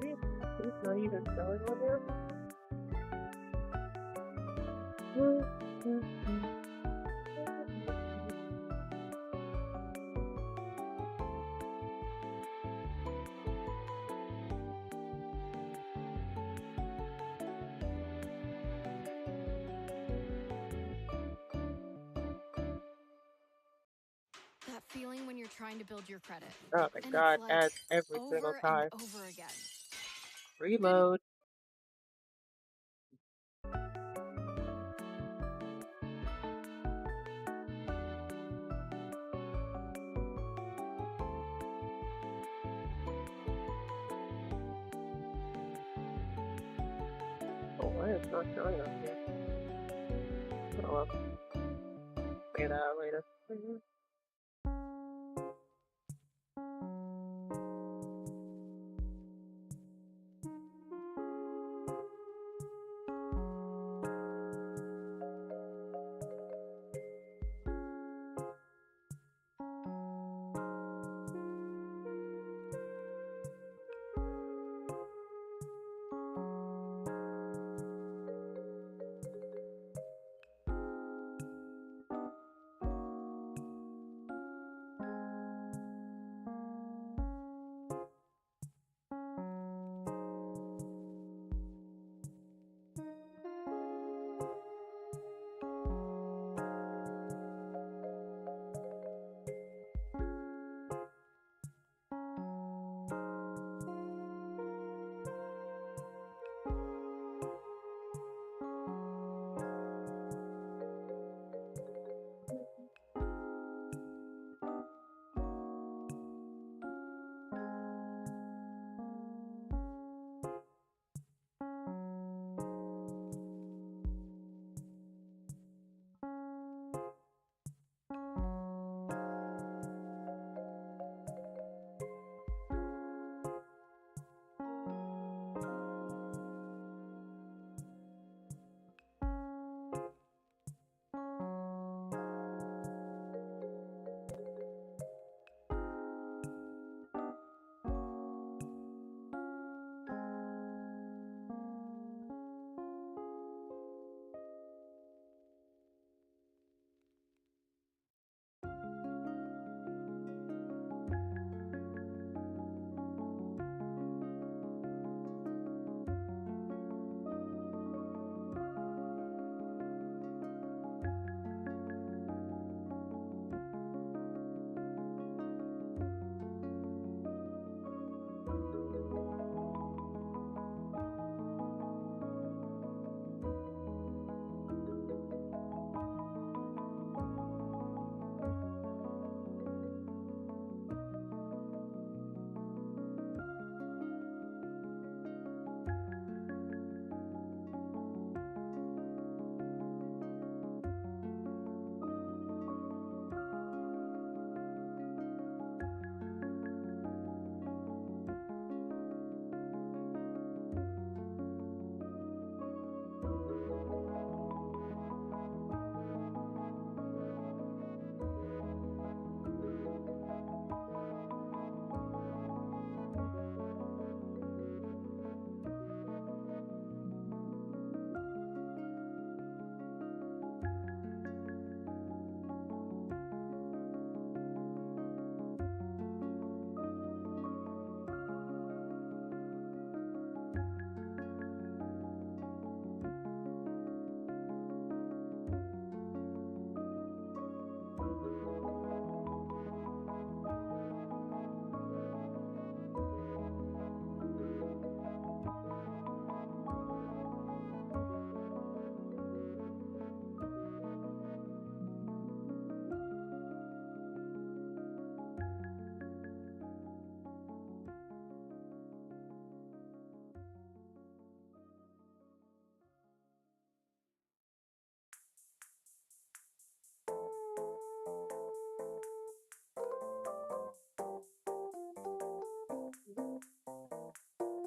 Maybe it's not even showing on there. That feeling when you're trying to build your credit. Oh my And it's god, like ads every single over and time. over again. Reload. Oh, why is it not showing up here? Oh well. Figure that out later.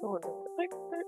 want to fix it.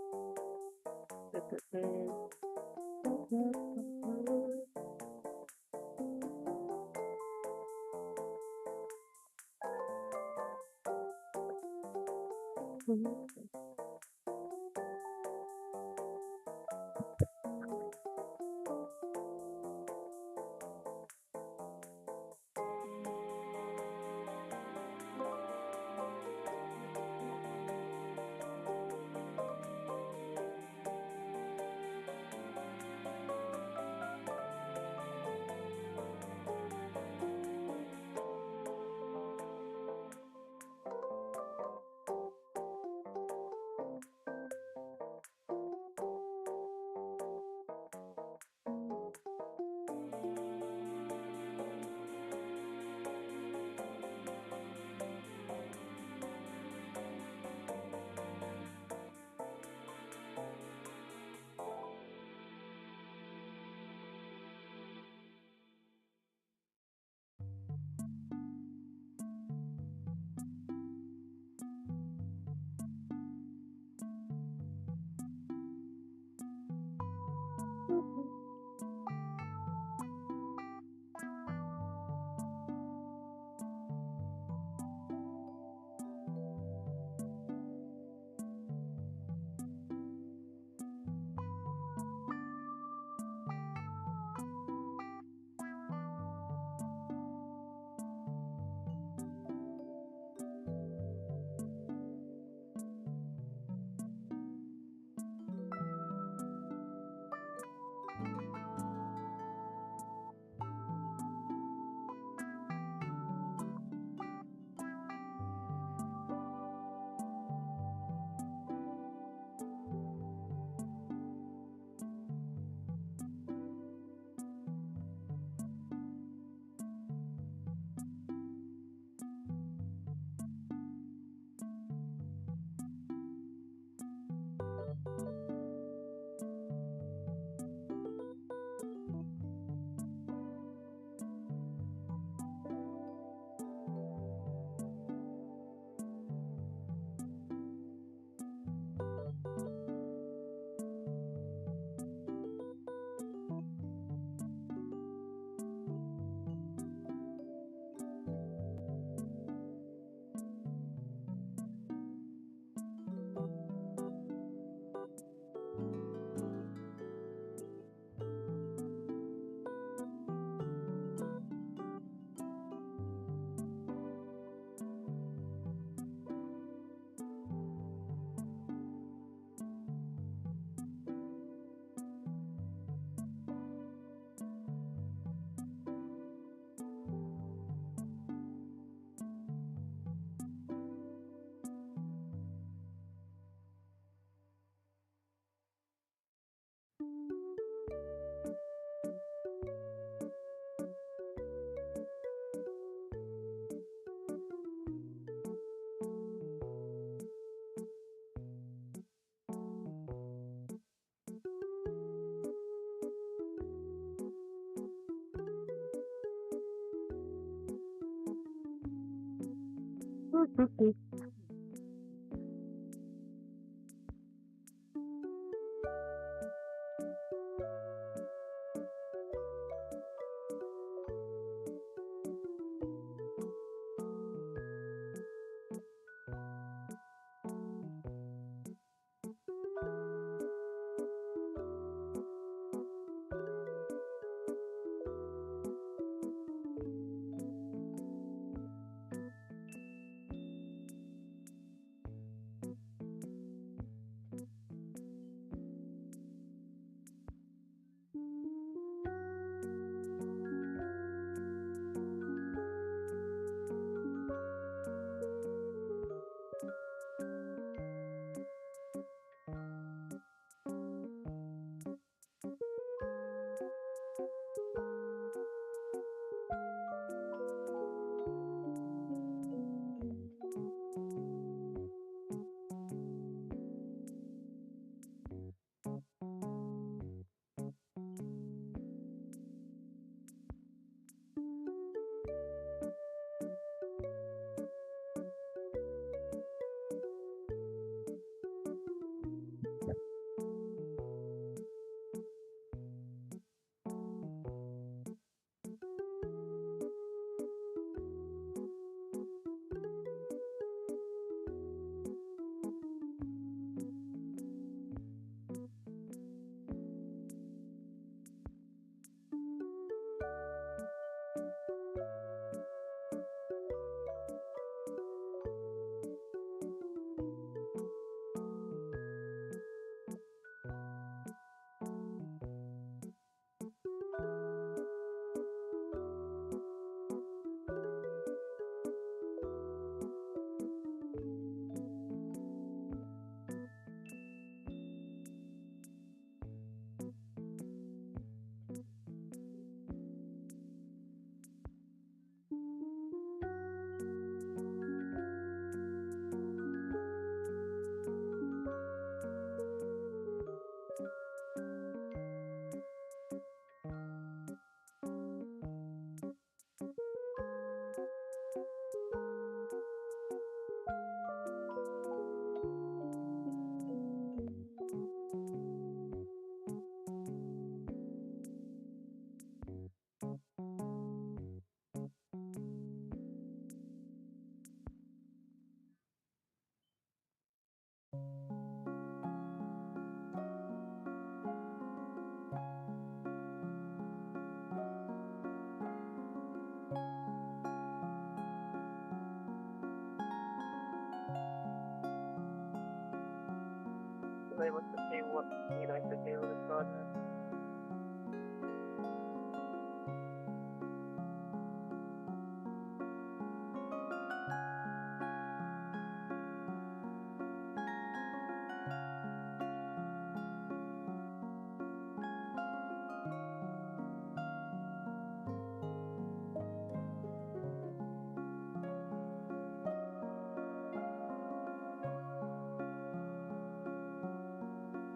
was able to see what I could do with the project.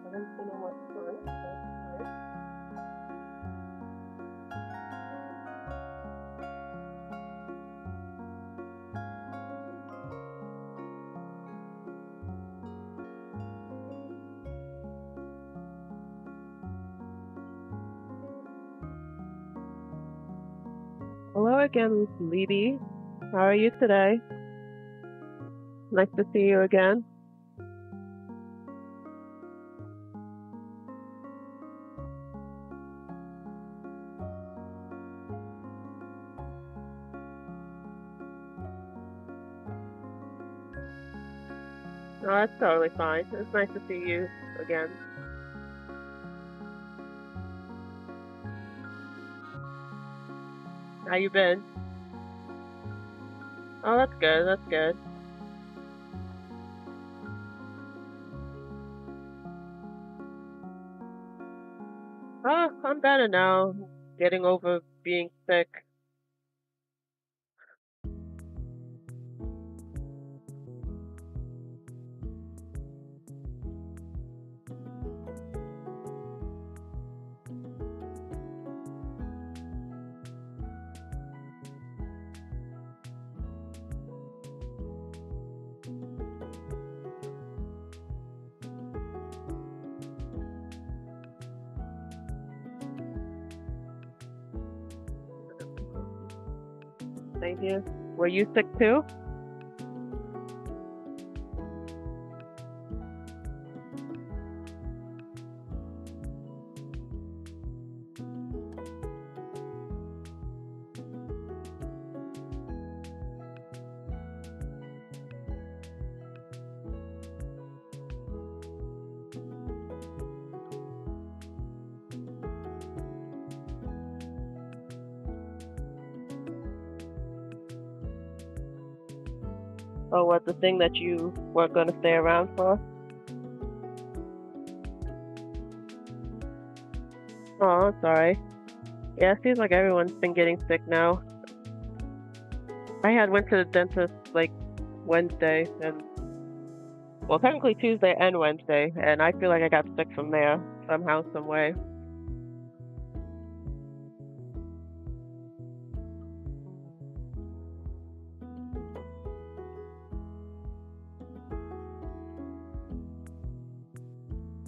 I didn't see no more fruit, but alright. Hello again, Libby. How are you today? Nice to see you again. Oh, that's totally fine. It's nice to see you again. How you been? Oh, that's good. That's good. Oh, I'm better now. Getting over being sick. Thank you. Were you sick too? Or was the thing that you weren't going to stay around for? Oh, I'm sorry. Yeah, it seems like everyone's been getting sick now. I went to the dentist like Wednesday and well, technically Tuesday and Wednesday, and I feel like I got sick from there somehow, some way.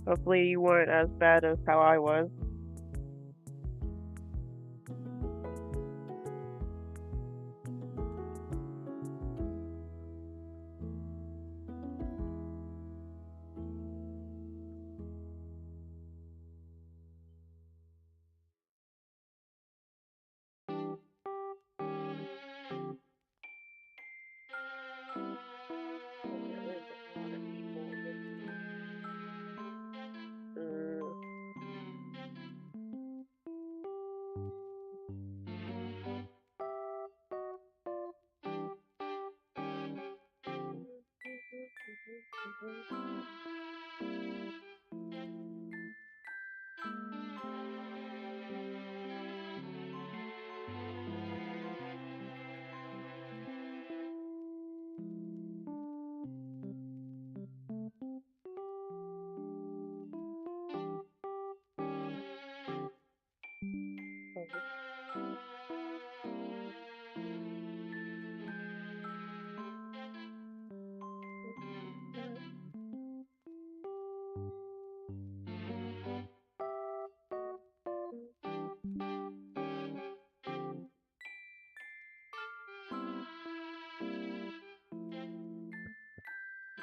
Hopefully you weren't as bad as how I was.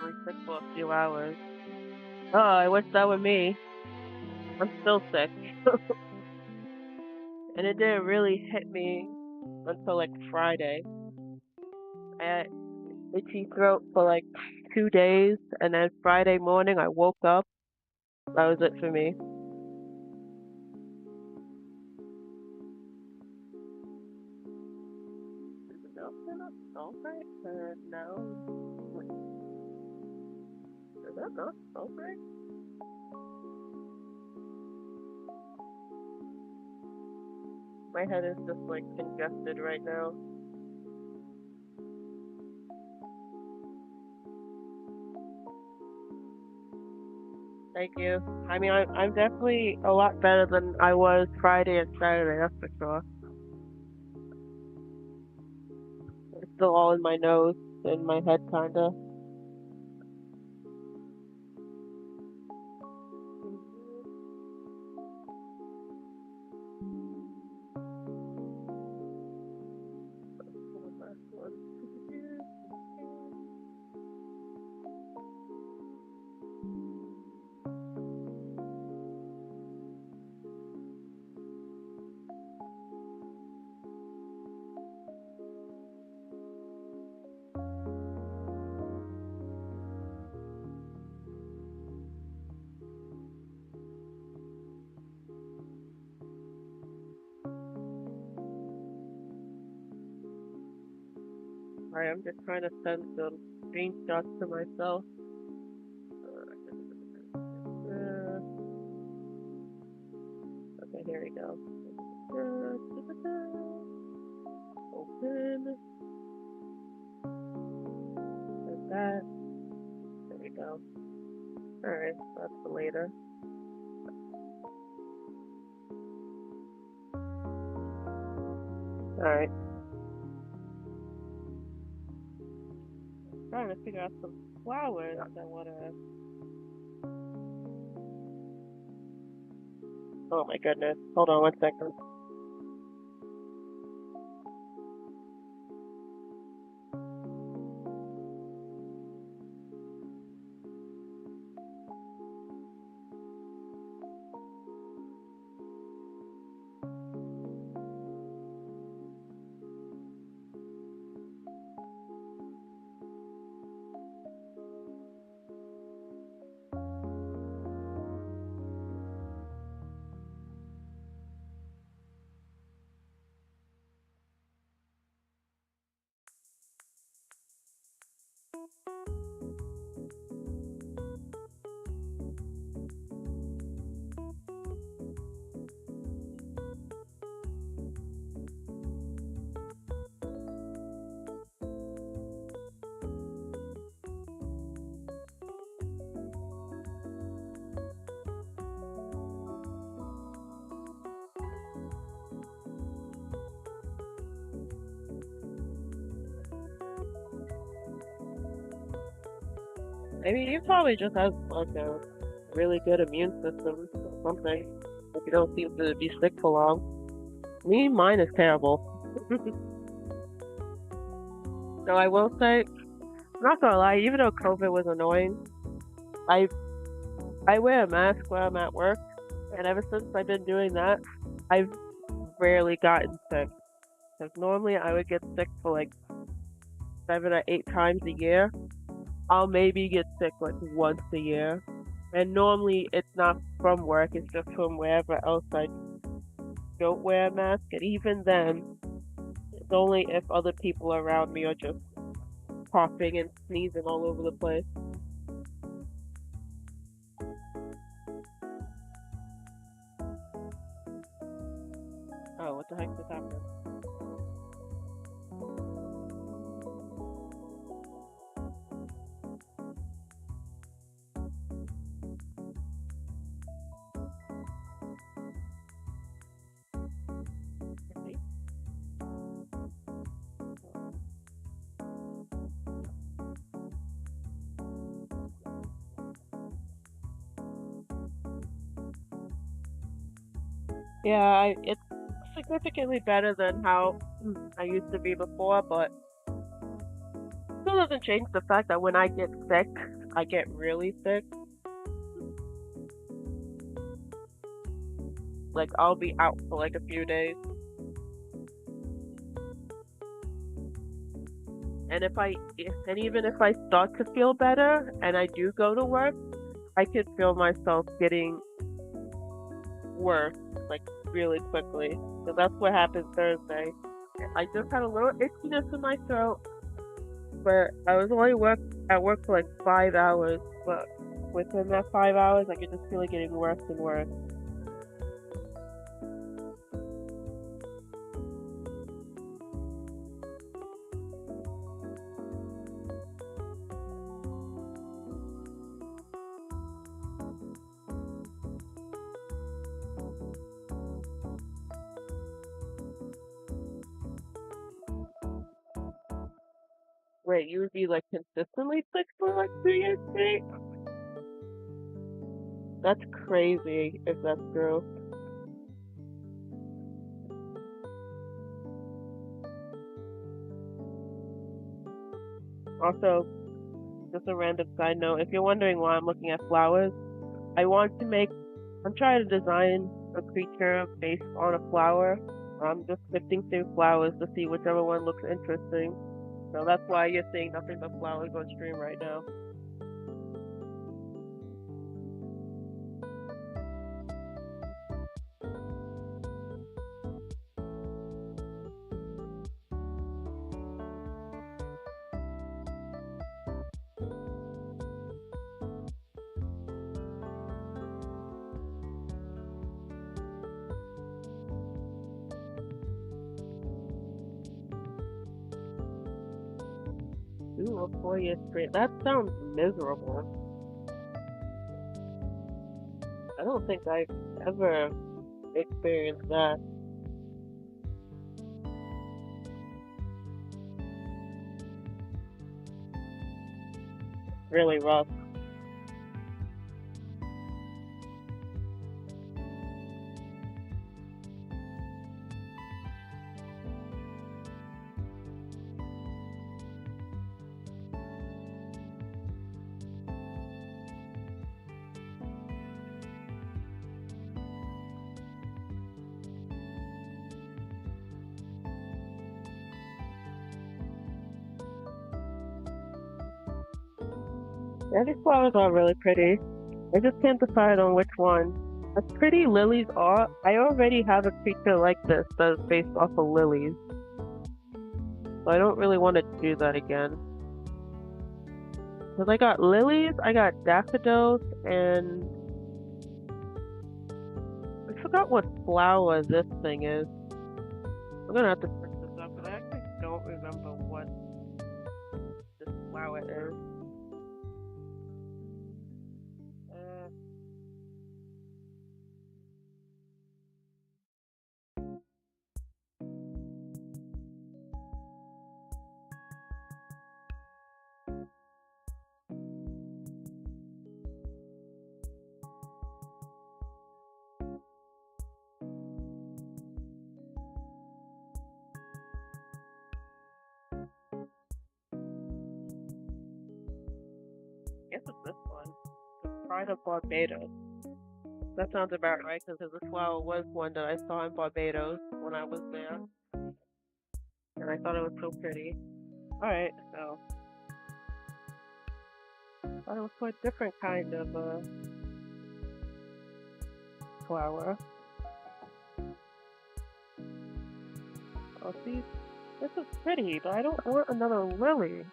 I'm sick for a few hours. Oh, I wish that were me. I'm still sick. And it didn't really hit me until like Friday. I had itchy throat for like 2 days, and then Friday morning I woke up That was it for me. Is the milk gonna smell right? No. Wait, does that not smell right? My head is just like congested right now. Thank you. I mean, I'm definitely a lot better than I was Friday and Saturday, that's for sure. It's still all in my nose and my head, kinda. Sorry, I'm just trying to send some screenshots to myself. Uh, okay, here we go. Open. Like that. There we go. Alright, that's for later. Alright. Trying to figure out some flowers I wanna. Oh my goodness. Hold on 1 second. I mean, he probably just has like a really good immune system or something. If you don't seem to be sick for long. Me, mine is terrible. So I will say, I'm not gonna lie, even though COVID was annoying, I I wear a mask when I'm at work, and ever since I've been doing that, I've rarely gotten sick. Because normally I would get sick for like 7 or 8 times a year. I'll maybe get sick like once a year. And normally it's not from work, it's just from wherever else I don't wear a mask. And even then, it's only if other people around me are just coughing and sneezing all over the place. Oh, what the heck just happened? Yeah, it's significantly better than how I used to be before, but still doesn't change the fact that when I get sick, I get really sick. Like I'll be out for like a few days. And even if I start to feel better and I do go to work, I could feel myself getting worse, like really quickly. So that's what happened Thursday. I just had a little itchiness in my throat, but I was only at work for like 5 hours. But within that 5 hours, I could just feel it getting worse and worse. Wait, you would be like consistently sick for like 2 years straight? That's crazy if that's true. Also, just a random side note, if you're wondering why I'm looking at flowers, I'm trying to design a creature based on a flower. I'm just sifting through flowers to see whichever one looks interesting. So that's why you're seeing nothing but flowers on stream right now. Ooh, a 4 year straight. That sounds miserable. I don't think I've ever experienced that. Really rough. Yeah, these flowers are really pretty. I just can't decide on which one. As pretty lilies are, I already have a creature like this that is based off of lilies. So I don't really want to do that again. Because I got lilies, I got daffodils, and I forgot what flower this thing is. I'm gonna have to search this up, because I actually don't remember what this flower is. I guess it's this one. Pride of Barbados. That sounds about right, because this flower was one that I saw in Barbados when I was there. And I thought it was so pretty. Alright, so I thought it was quite a different kind of flower. Oh, see, this is pretty, but I don't want another lily.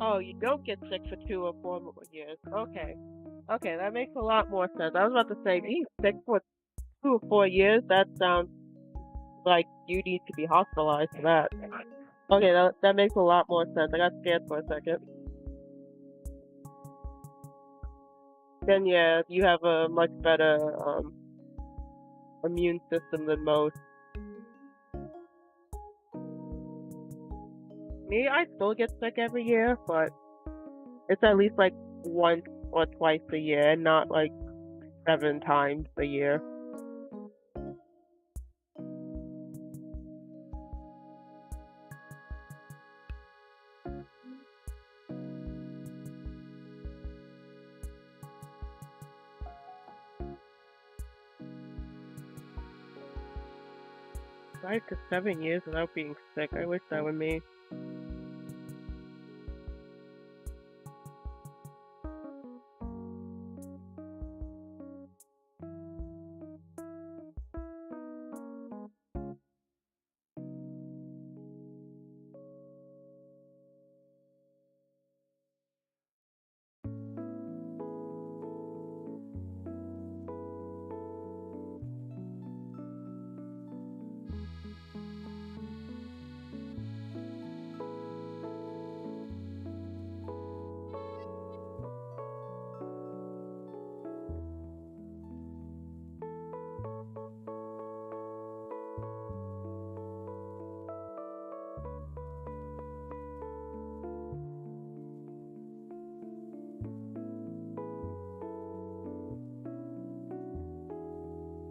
Oh, you don't get sick for 2 or 4 more years. Okay. Okay, that makes a lot more sense. I was about to say, being sick for 2 or 4 years, that sounds like you need to be hospitalized for that. Okay, that makes a lot more sense. I got scared for a second. Then yeah, you have a much better immune system than most. Me, I still get sick every year, but it's at least like once or twice a year, and not like 7 times a year. Five to 7 years without being sick. I wish that were me.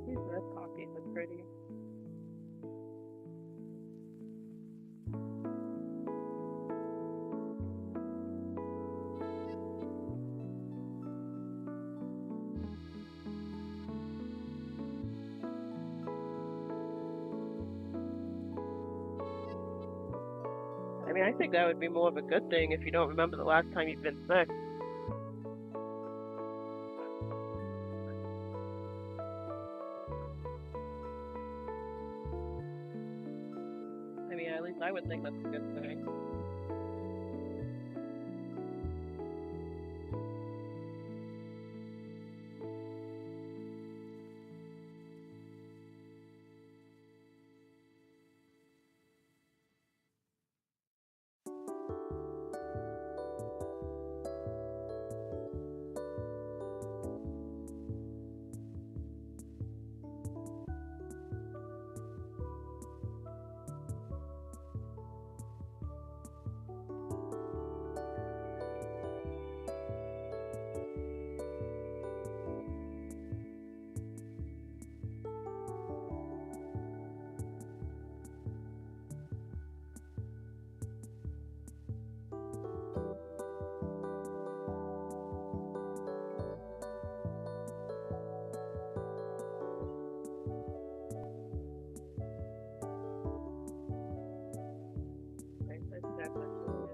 These red poppies are pretty. I mean, I think that would be more of a good thing if you don't remember the last time you've been sick. I mean, at least I would think that's a good thing. I think that's actually good.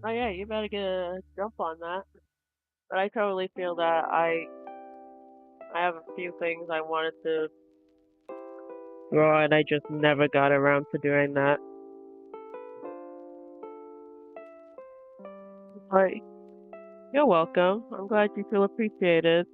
Oh yeah, you better get a jump on that. But I totally feel that I have a few things I wanted to draw and I just never got around to doing that. But you're welcome. I'm glad you feel appreciated.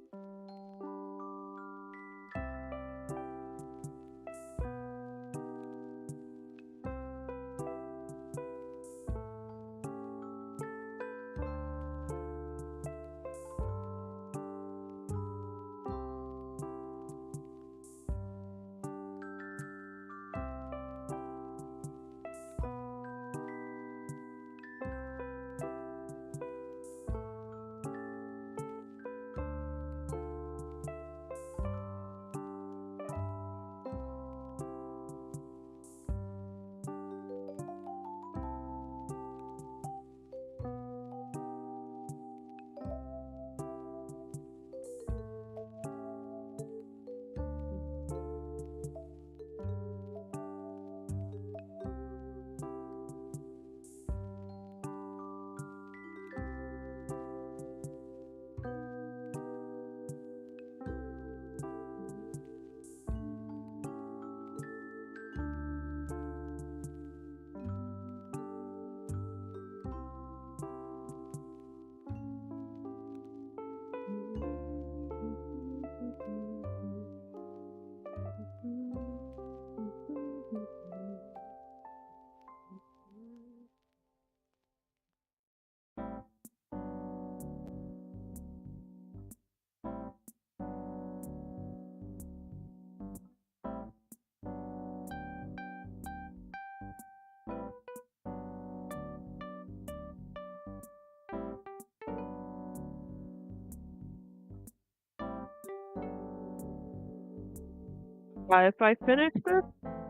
If I finish this,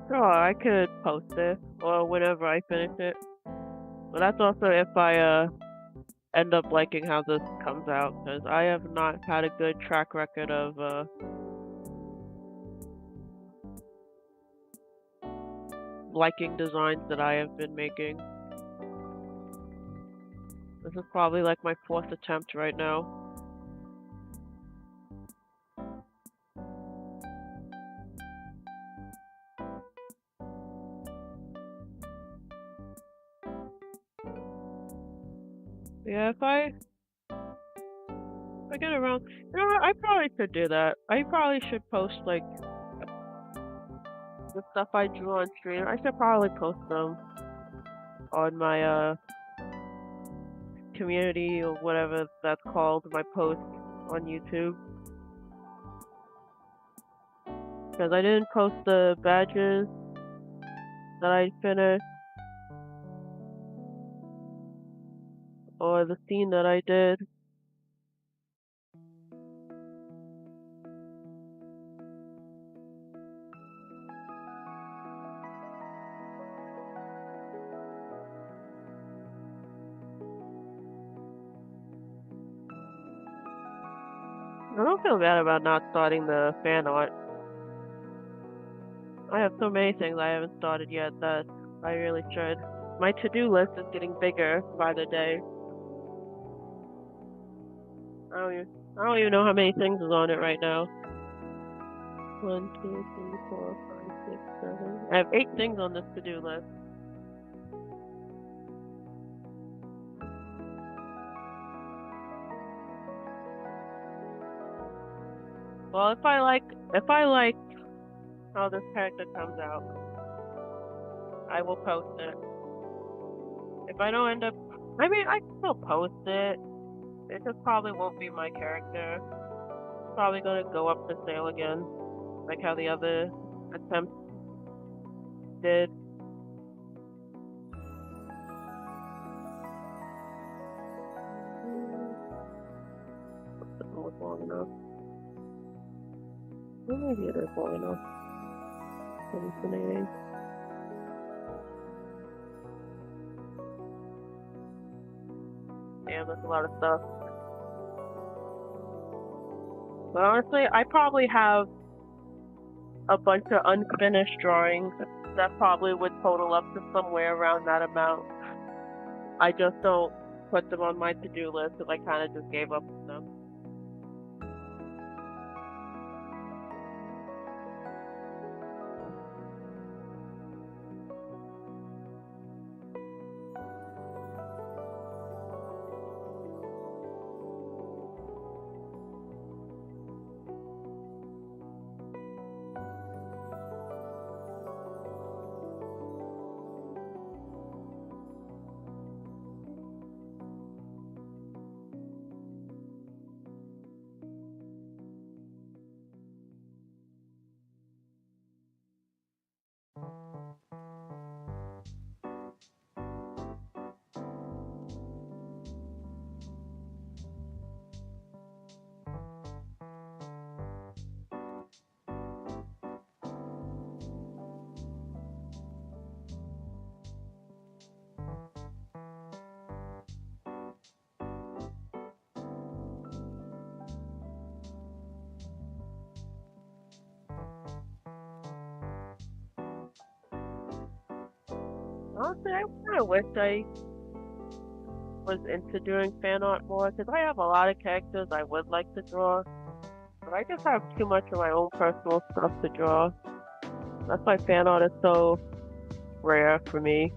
sure, I could post it, or whenever I finish it. But that's also if I end up liking how this comes out, because I have not had a good track record of liking designs that I have been making. This is probably like my 4th attempt right now. Yeah, if I get around, you know what, I probably should do that. I probably should post like the stuff I drew on stream. I should probably post them on my community or whatever that's called, my post on YouTube. Because I didn't post the badges that I finished or the scene that I did. I don't feel bad about not starting the fan art. I have so many things I haven't started yet that I really should. My to-do list is getting bigger by the day. I don't even know how many things is on it right now. 1, 2, 3, 4, 5, 6, 7. I have 8 things on this to-do list. Well, if I like how this character comes out, I will post it. If I don't end up, I mean, I can still post it. It just probably won't be my character. It's probably gonna go up for sale again, like how the other attempts did. Doesn't look long enough. Well, maybe it is long enough. Hallucinating. Damn, that's a lot of stuff. But honestly, I probably have a bunch of unfinished drawings that probably would total up to somewhere around that amount. I just don't put them on my to-do list because I kind of just gave up with them. Honestly, I kind of wish I was into doing fan art more because I have a lot of characters I would like to draw, but I just have too much of my own personal stuff to draw. That's why fan art is so rare for me.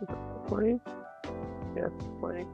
Is it 20? Yes, 20.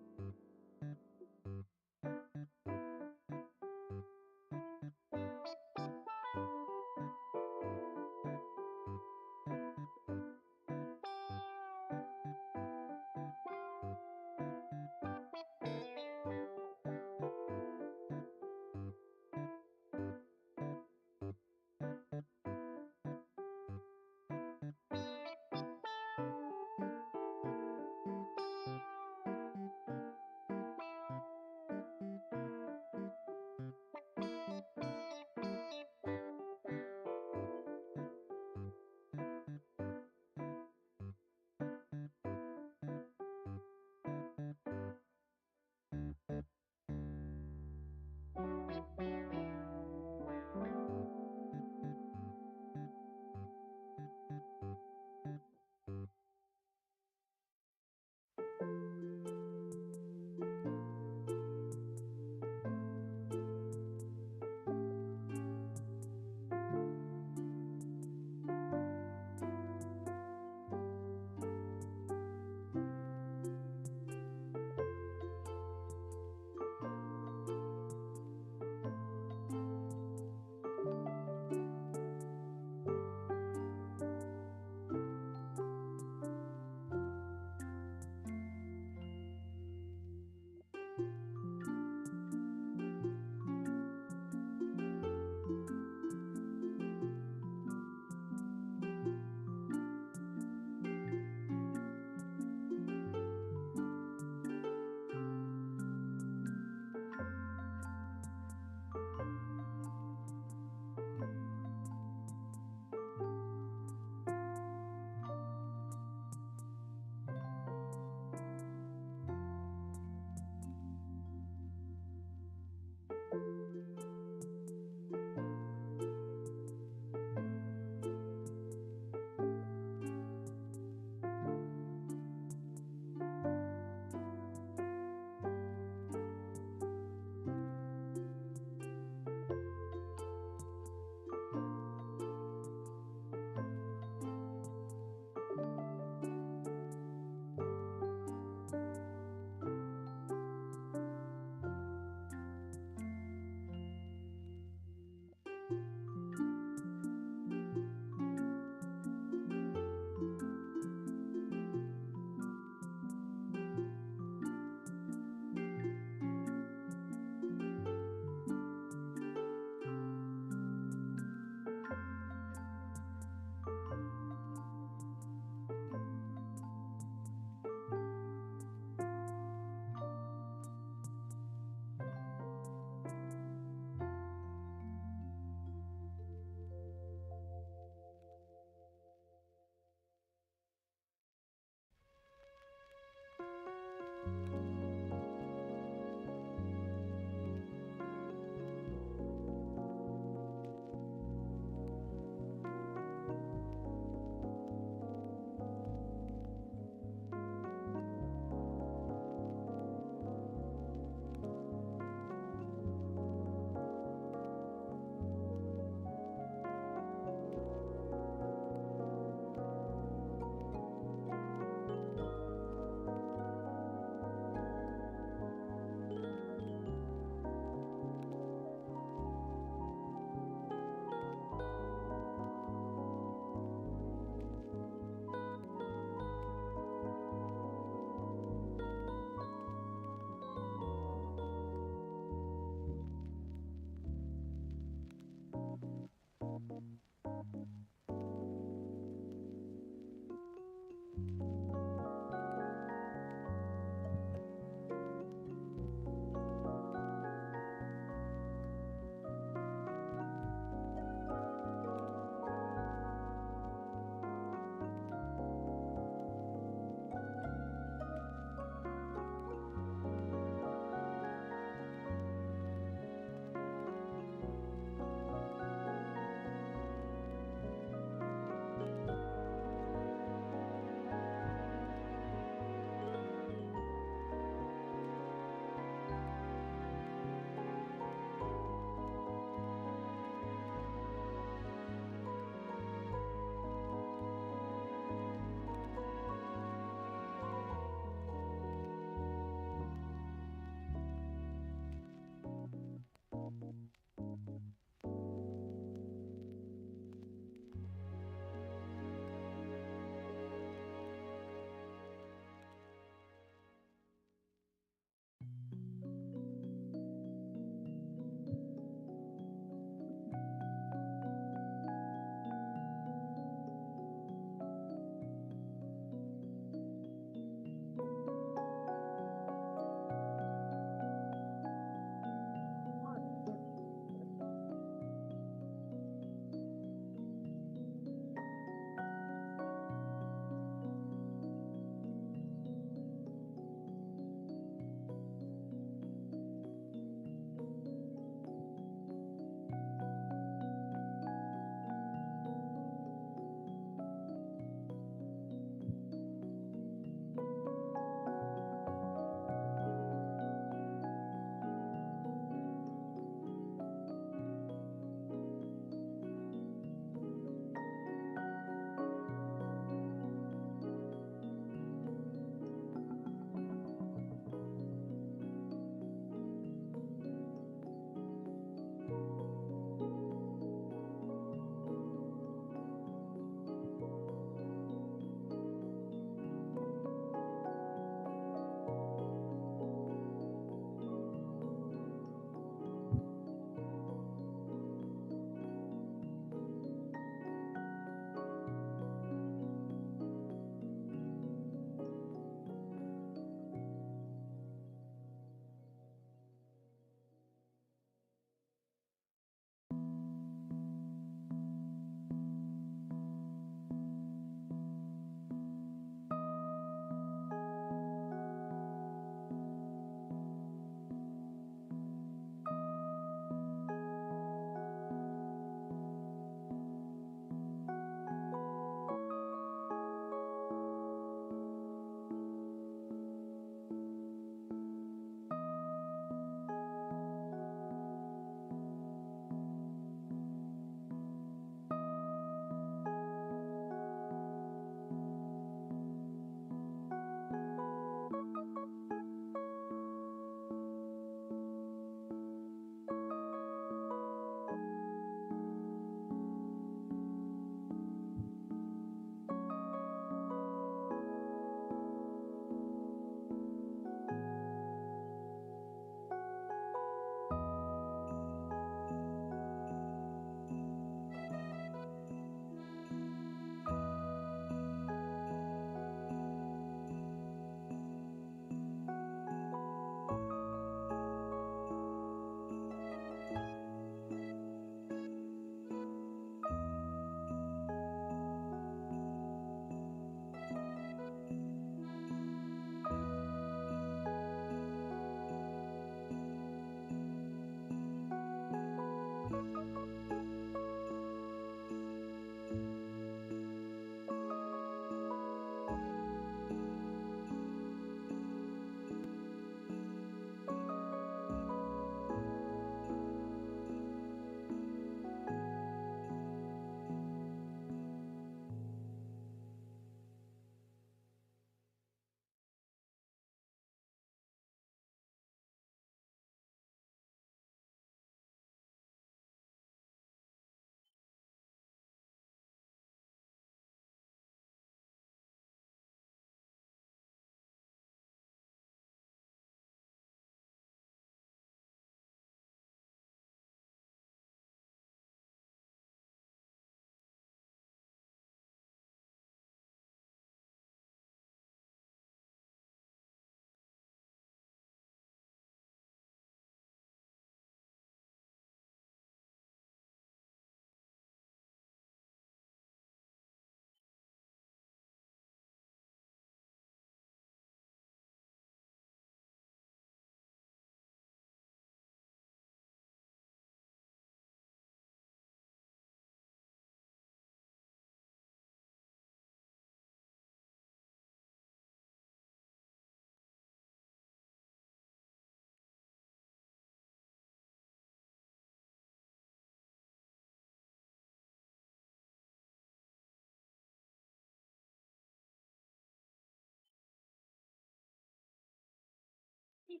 Yeah,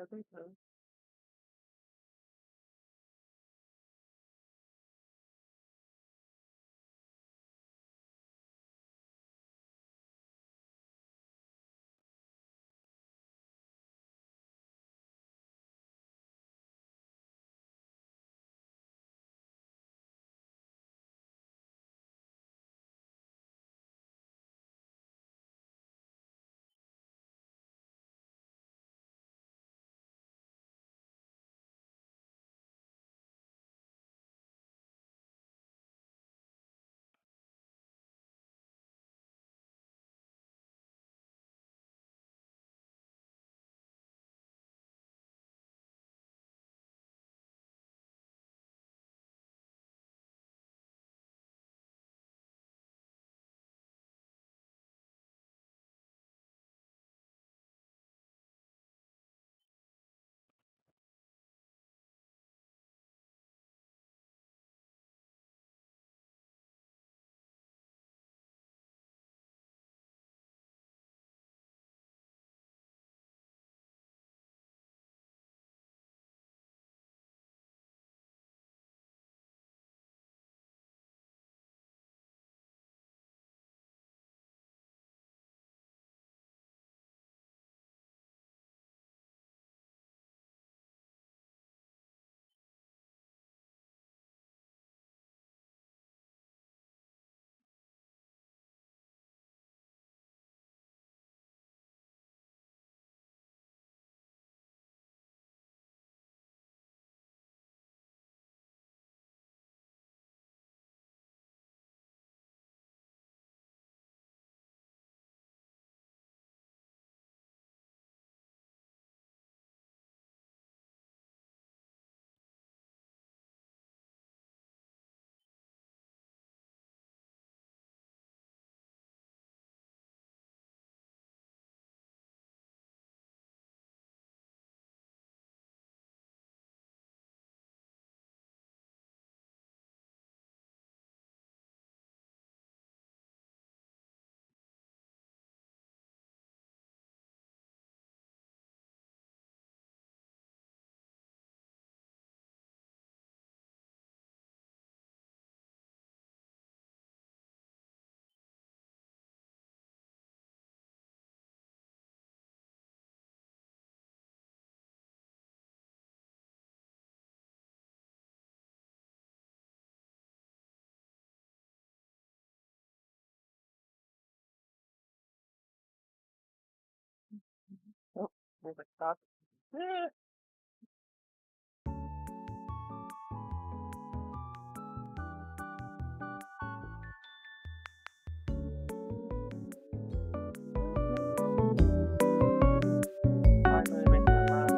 I think so. Oh, there's a cock. Finally make that loud.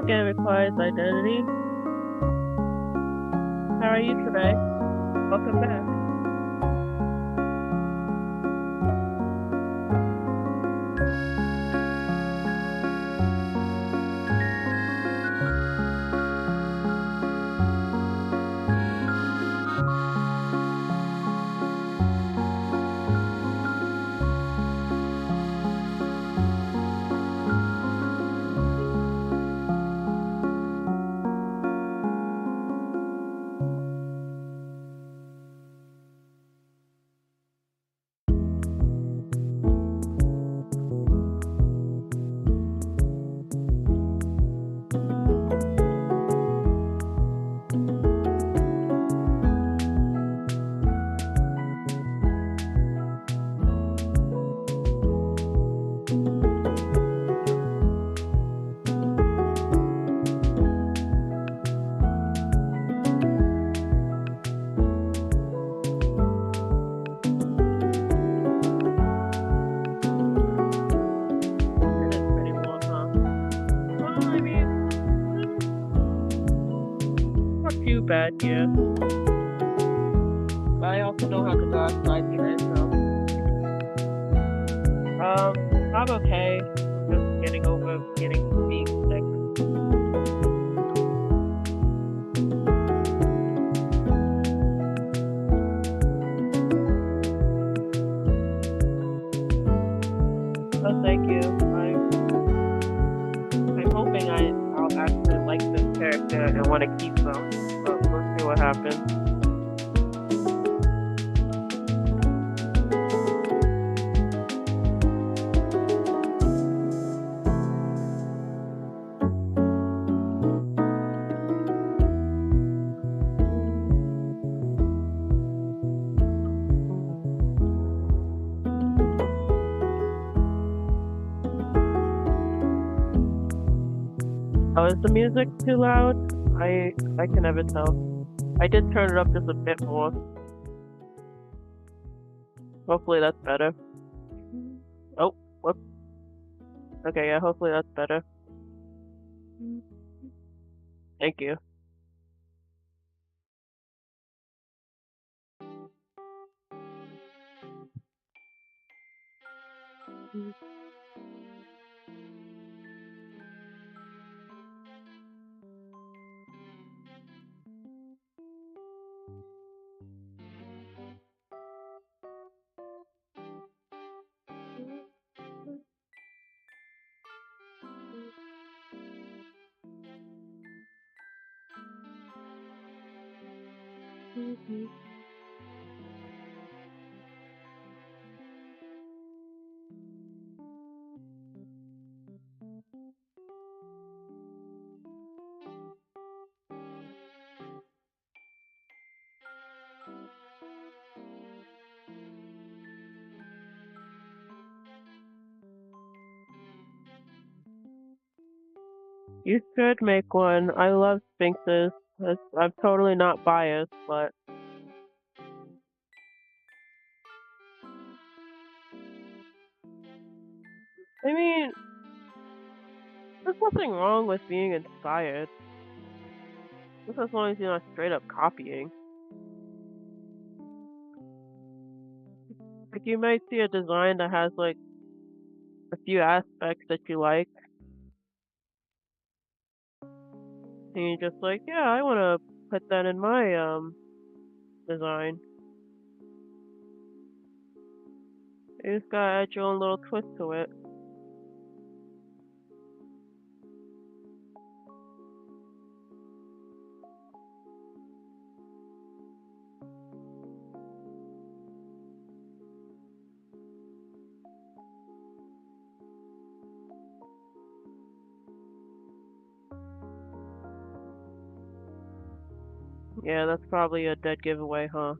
Login requires identity. How are you today? Welcome back. It is pretty long, huh? Well, I mean, not too bad here. But I also don't have to go outside today, so I'm okay. I'm just getting over being sick. Oh, thank you. I'm hoping I'll actually like this character and want to keep them. But we'll see what happens. Oh, is the music too loud? I can never tell. I did turn it up just a bit more. Hopefully that's better. Oh, whoops. Okay, yeah, hopefully that's better. Thank you. You should make one. I love sphinxes. I'm totally not biased, but I mean, there's nothing wrong with being inspired. Just as long as you're not straight up copying. Like, you might see a design that has, like, a few aspects that you like, and you're just like, yeah, I want to put that in my, design. You just gotta add your own little twist to it. Yeah, that's probably a dead giveaway, huh?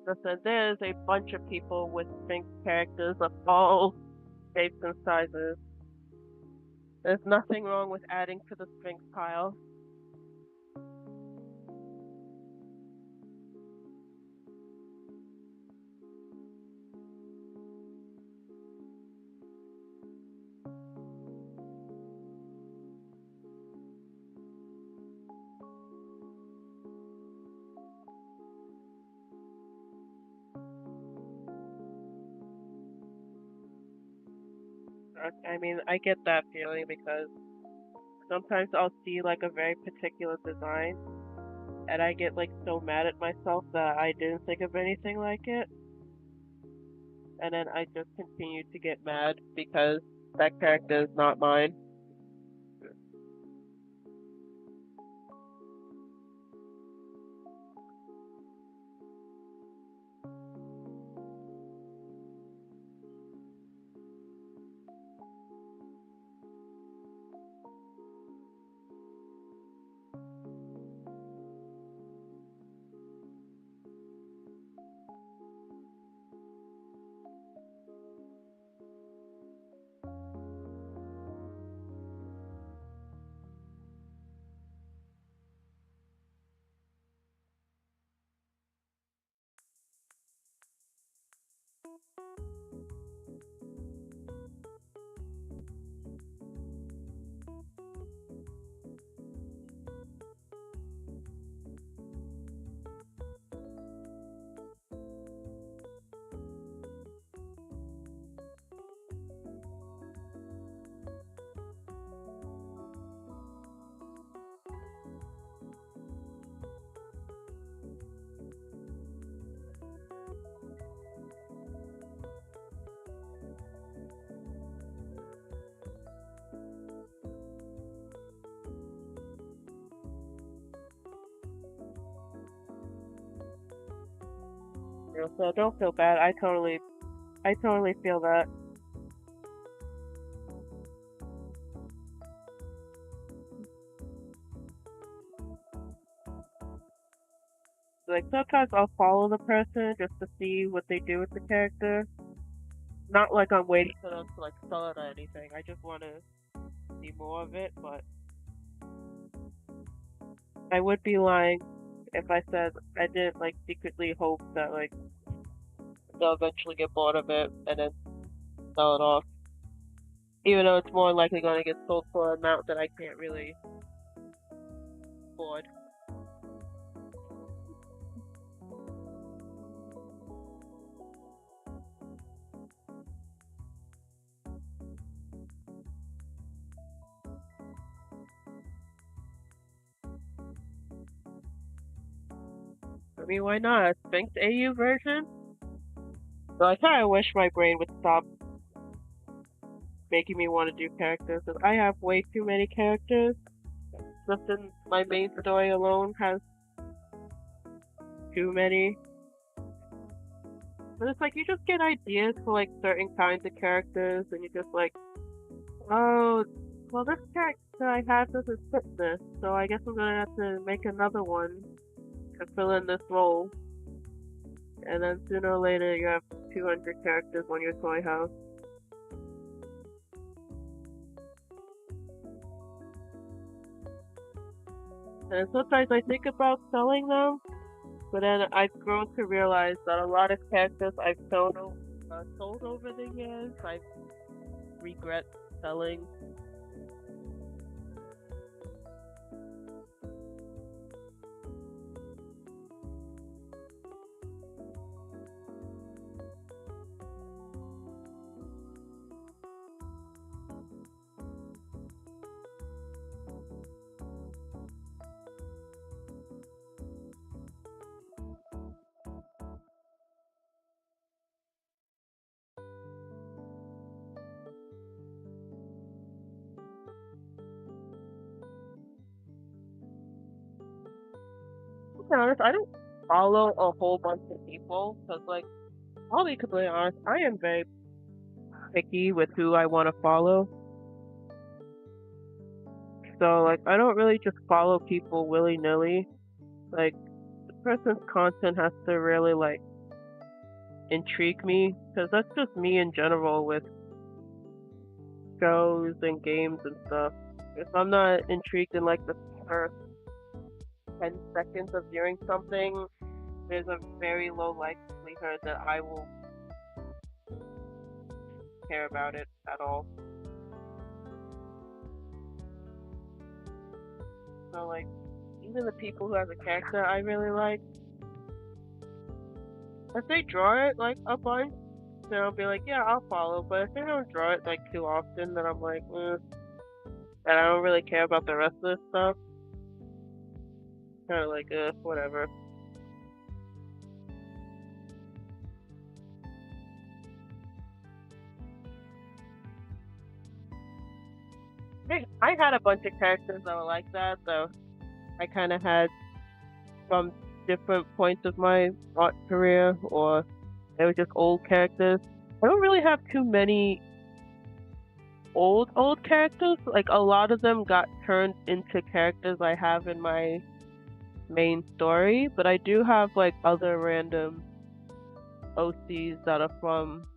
Listen, there's a bunch of people with Sphinx characters of all shapes and sizes. There's nothing wrong with adding to the Sphinx pile. I mean, I get that feeling because sometimes I'll see like a very particular design and I get like so mad at myself that I didn't think of anything like it. And then I just continue to get mad because that character is not mine. So don't feel bad. I totally feel that. Like sometimes I'll follow the person just to see what they do with the character. Not like I'm waiting for them to like sell it or anything. I just want to see more of it. But I would be lying if I said I didn't like secretly hope that like they'll eventually get bored of it and then sell it off. Even though it's more likely going to get sold for an amount that I can't really afford. I mean, why not? Sphinx AU version? So I kind of wish my brain would stop making me want to do characters, because I have way too many characters. Just in my main story alone has too many. But it's like you just get ideas for like certain kinds of characters, and you just like, oh, well this character I have doesn't fit this, so I guess I'm gonna have to make another one to fill in this role. And then sooner or later you have 200 characters on your toy house. And sometimes I think about selling them, but then I've grown to realize that a lot of characters I've sold over the years, I regret selling. To be honest, I don't follow a whole bunch of people, because like, I'll be completely honest, I am very picky with who I want to follow. So like, I don't really just follow people willy nilly. Like, the person's content has to really like intrigue me, because that's just me in general with shows and games and stuff. If I'm not intrigued in like the first 10 seconds of viewing something, there's a very low likelihood that I will care about it at all. So like, even the people who have a character I really like, if they draw it like a bunch, then I'll be like, yeah, I'll follow. But if they don't draw it like too often, then I'm like, and I don't really care about the rest of this stuff. Kind of like, whatever. I had a bunch of characters that were like that, so I kind of had from different points of my art career, or they were just old characters. I don't really have too many old characters. Like a lot of them got turned into characters I have in my main story, but I do have like other random OCs that are from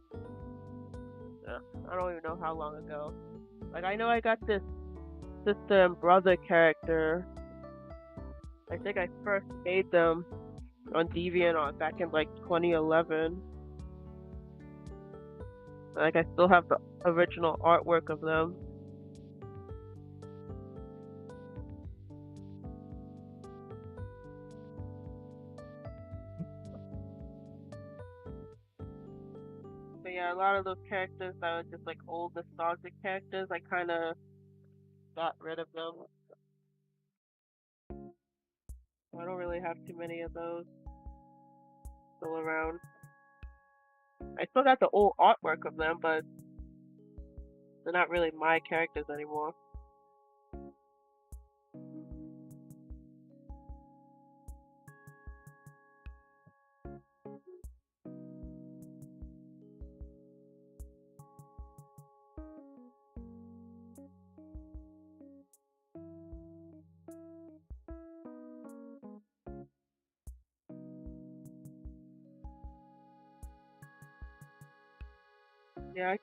I don't even know how long ago. Like I know I got this sister and brother character. I think I first made them on DeviantArt back in like 2011. Like I still have the original artwork of them. But yeah, a lot of those characters that were just like old nostalgic characters, I kind of got rid of them. I don't really have too many of those still around. I still got the old artwork of them, but they're not really my characters anymore. Yeah,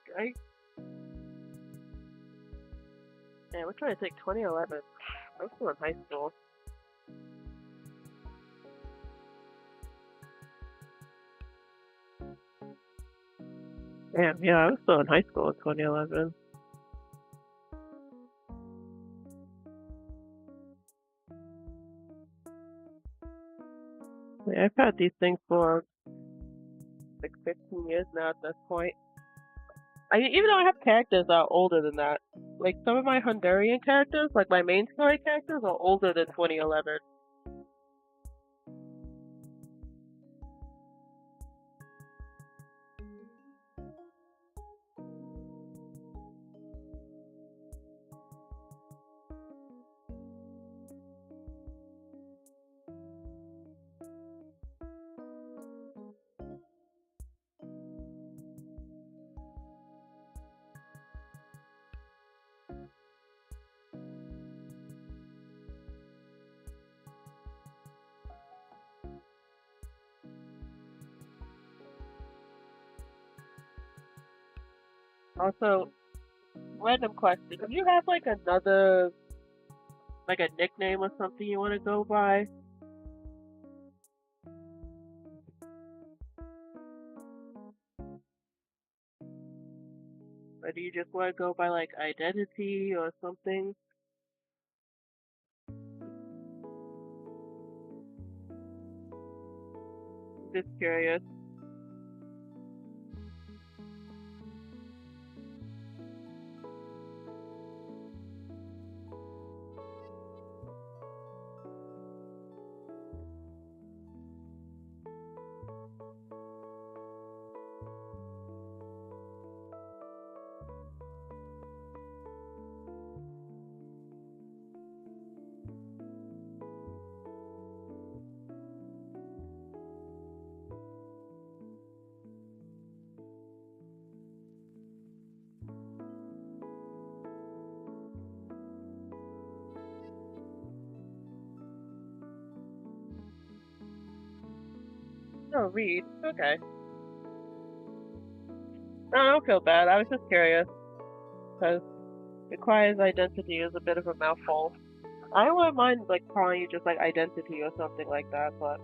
yeah, we're trying to take 2011. I was still in high school. Damn, yeah, I was still in high school in 2011. Yeah, I've had these things for like 15 years now at this point. Even though I have characters that are older than that. Like some of my Honduran characters, like my main story characters, are older than 2011. Also, random question: do you have like another, like a nickname or something you want to go by? Or do you just want to go by like identity or something? Just curious. Oh, Reed. Okay. No, I don't feel bad. I was just curious because requires identity is a bit of a mouthful. I wouldn't mind like calling you just like identity or something like that, but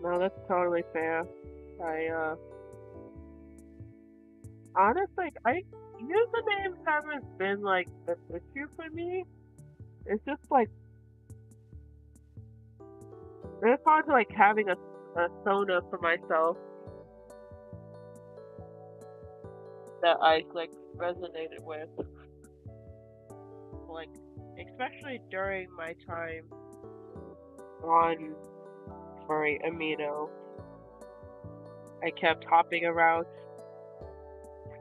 no, that's totally fair. I honestly, I usernames haven't been like an issue for me. It's just like it's hard to like having a persona for myself that I like resonated with, like especially during my time on Furry Amino. I kept hopping around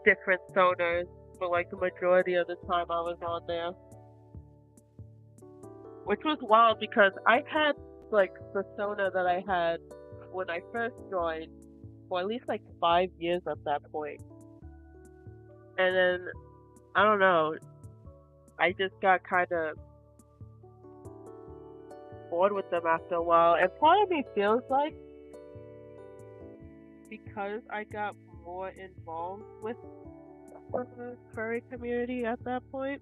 different sonas for like the majority of the time I was on there, which was wild because I had like the sona that I had when I first joined for at least like 5 years at that point, and then I don't know, I just got kind of bored with them after a while, and part of me feels like because I got more involved with the furry community at that point.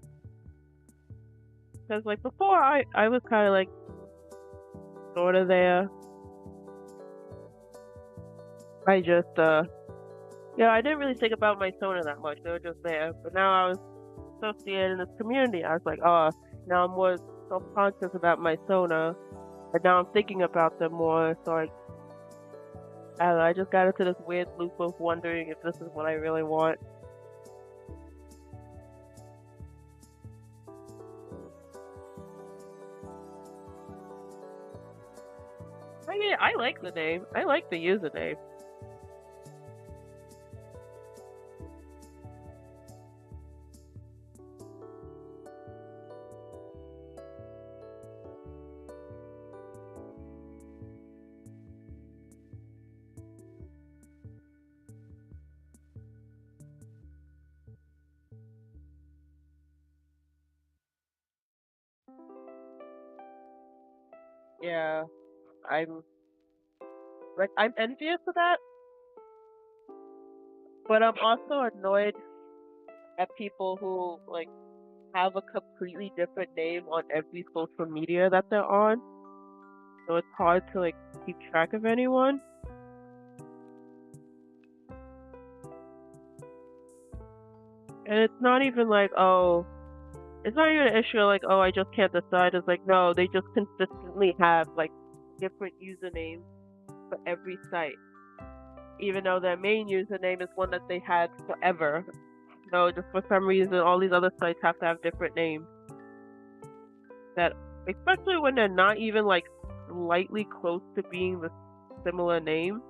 Because like before, I was kind of like sort of there. I just I didn't really think about my Sona that much. They were just there. But now I was associated in this community. I was like, oh, now I'm more self-conscious about my Sona, and now I'm thinking about them more. So I don't know, I just got into this weird loop of wondering if this is what I really want. I mean, I like the name. I like the username. Yeah, I'm I'm envious of that, but I'm also annoyed at people who like have a completely different name on every social media that they're on. So it's hard to like keep track of anyone. And it's not even like, oh, it's not even an issue like, oh, I just can't decide. It's like, no, they just consistently have like different usernames for every site, even though their main username is one that they had forever. No, just for some reason, all these other sites have to have different names. That, especially when they're not even like slightly close to being the similar name,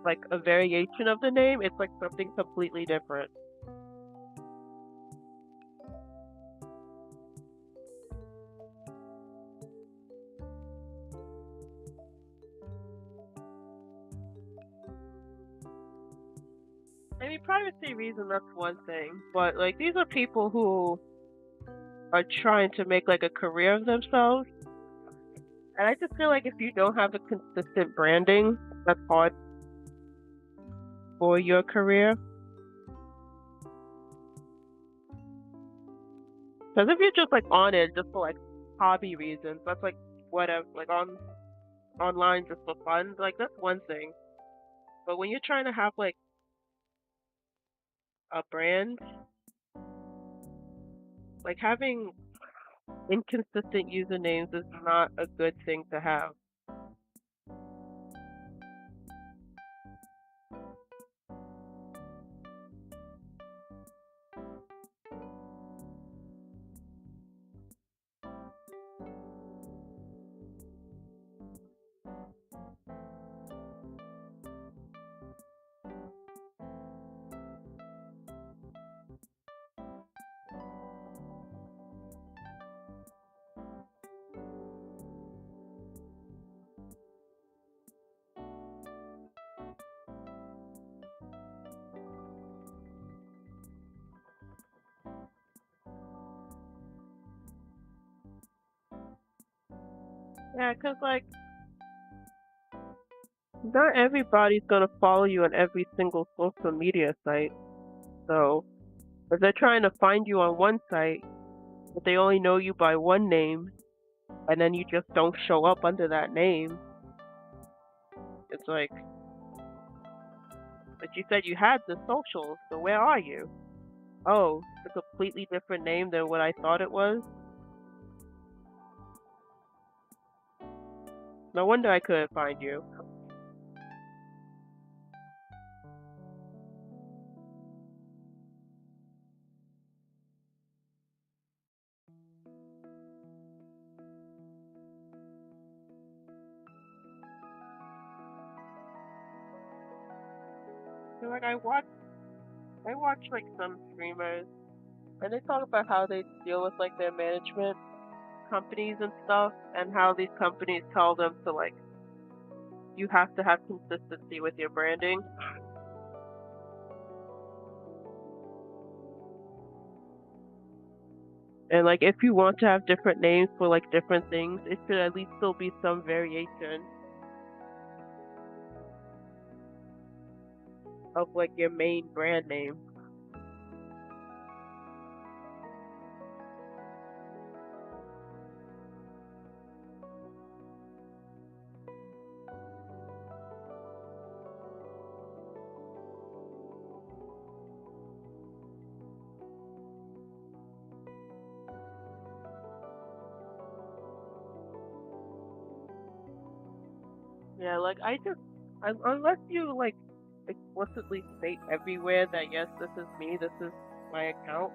like a variation of the name, it's like something completely different. I mean, privacy reason, that's one thing, but like these are people who are trying to make like a career of themselves, and I just feel like if you don't have a consistent branding, that's hard for your career. Because if you're just like on it just for like hobby reasons, that's like whatever, like online just for fun, like that's one thing. But when you're trying to have like a brand, like having inconsistent usernames is not a good thing to have. Yeah, 'cause like not everybody's gonna follow you on every single social media site. So if they're trying to find you on one site, but they only know you by one name, and then you just don't show up under that name, it's like, but you said you had the socials, so where are you? Oh, it's a completely different name than what I thought it was. No wonder I couldn't find you. So, like I watch like some streamers, and they talk about how they deal with like their management companies and stuff, and how these companies tell them to like you have to have consistency with your branding. And like if you want to have different names for like different things, it should at least still be some variation of like your main brand name. Yeah, like unless you like explicitly state everywhere that yes, this is me, this is my account.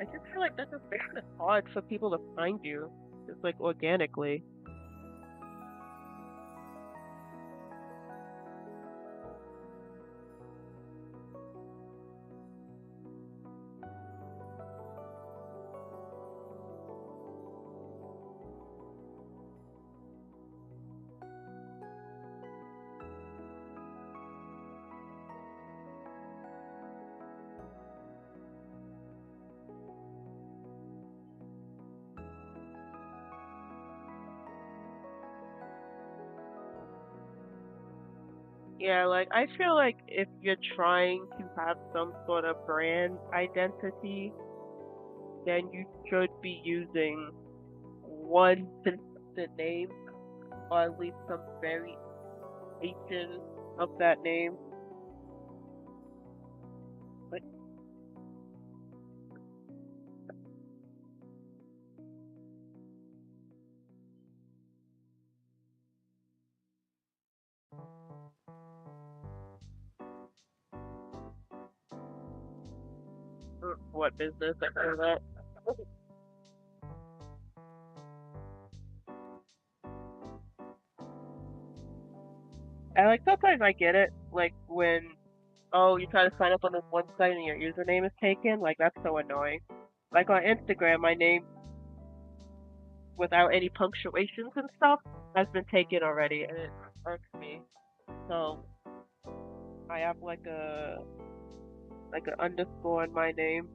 I just feel like that just makes it hard for people to find you, just like organically. Yeah, like I feel like if you're trying to have some sort of brand identity, then you should be using one consistent name or at least some variation of that name. Like, what business? I feel that. And like sometimes I get it, like when oh you try to sign up on this one site and your username is taken, like that's so annoying. Like on Instagram, my name without any punctuations and stuff has been taken already, and it irks me. So I have like an underscore in my name.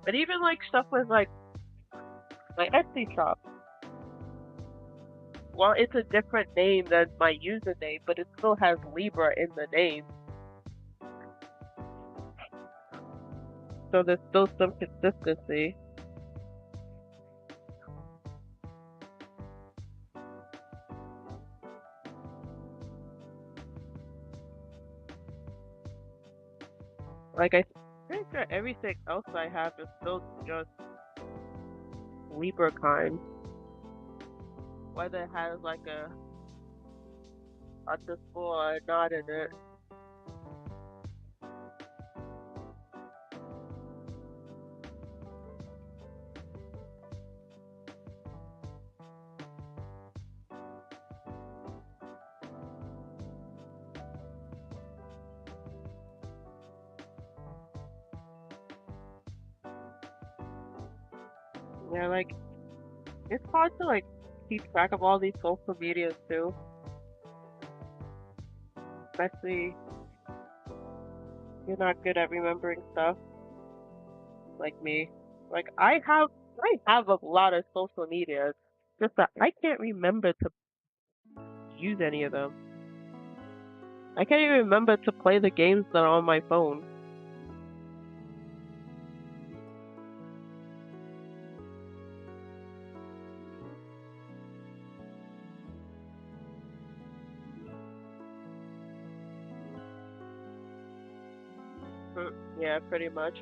But even like stuff with like my Etsy shop, well, it's a different name than my username, but it still has Libra in the name, so there's still some consistency. Like I think that everything else I have is still just Libra kind, whether it has like a underscore or not in it. Yeah, like it's hard to like keep track of all these social medias too, especially if you're not good at remembering stuff like me. Like I have I have a lot of social media. Just that I can't remember to use any of them. I can't even remember to play the games that are on my phone. Yeah, pretty much.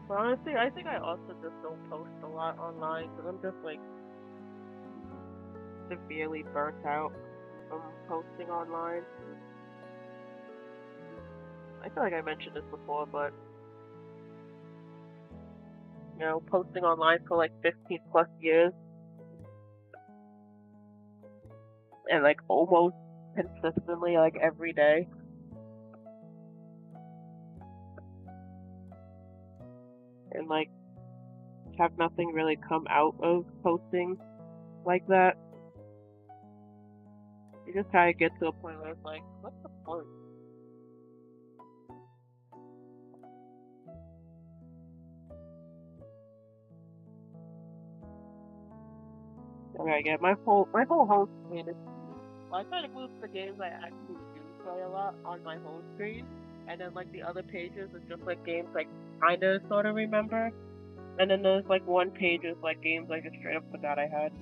But honestly, I think I also just don't post a lot online because I'm just like severely burnt out from posting online. I feel like I mentioned this before, but posting online for like 15 plus years and like almost consistently, like every day, and like have nothing really come out of posting like that. You just kind of get to a point where it's like, what's the point? Okay, yeah, my whole home screen is. Well, I try to move the games I actually do play a lot on my home screen, and then like the other pages is just like games like kinda sorta remember, and then there's like one page is like games I just straight up forgot I had.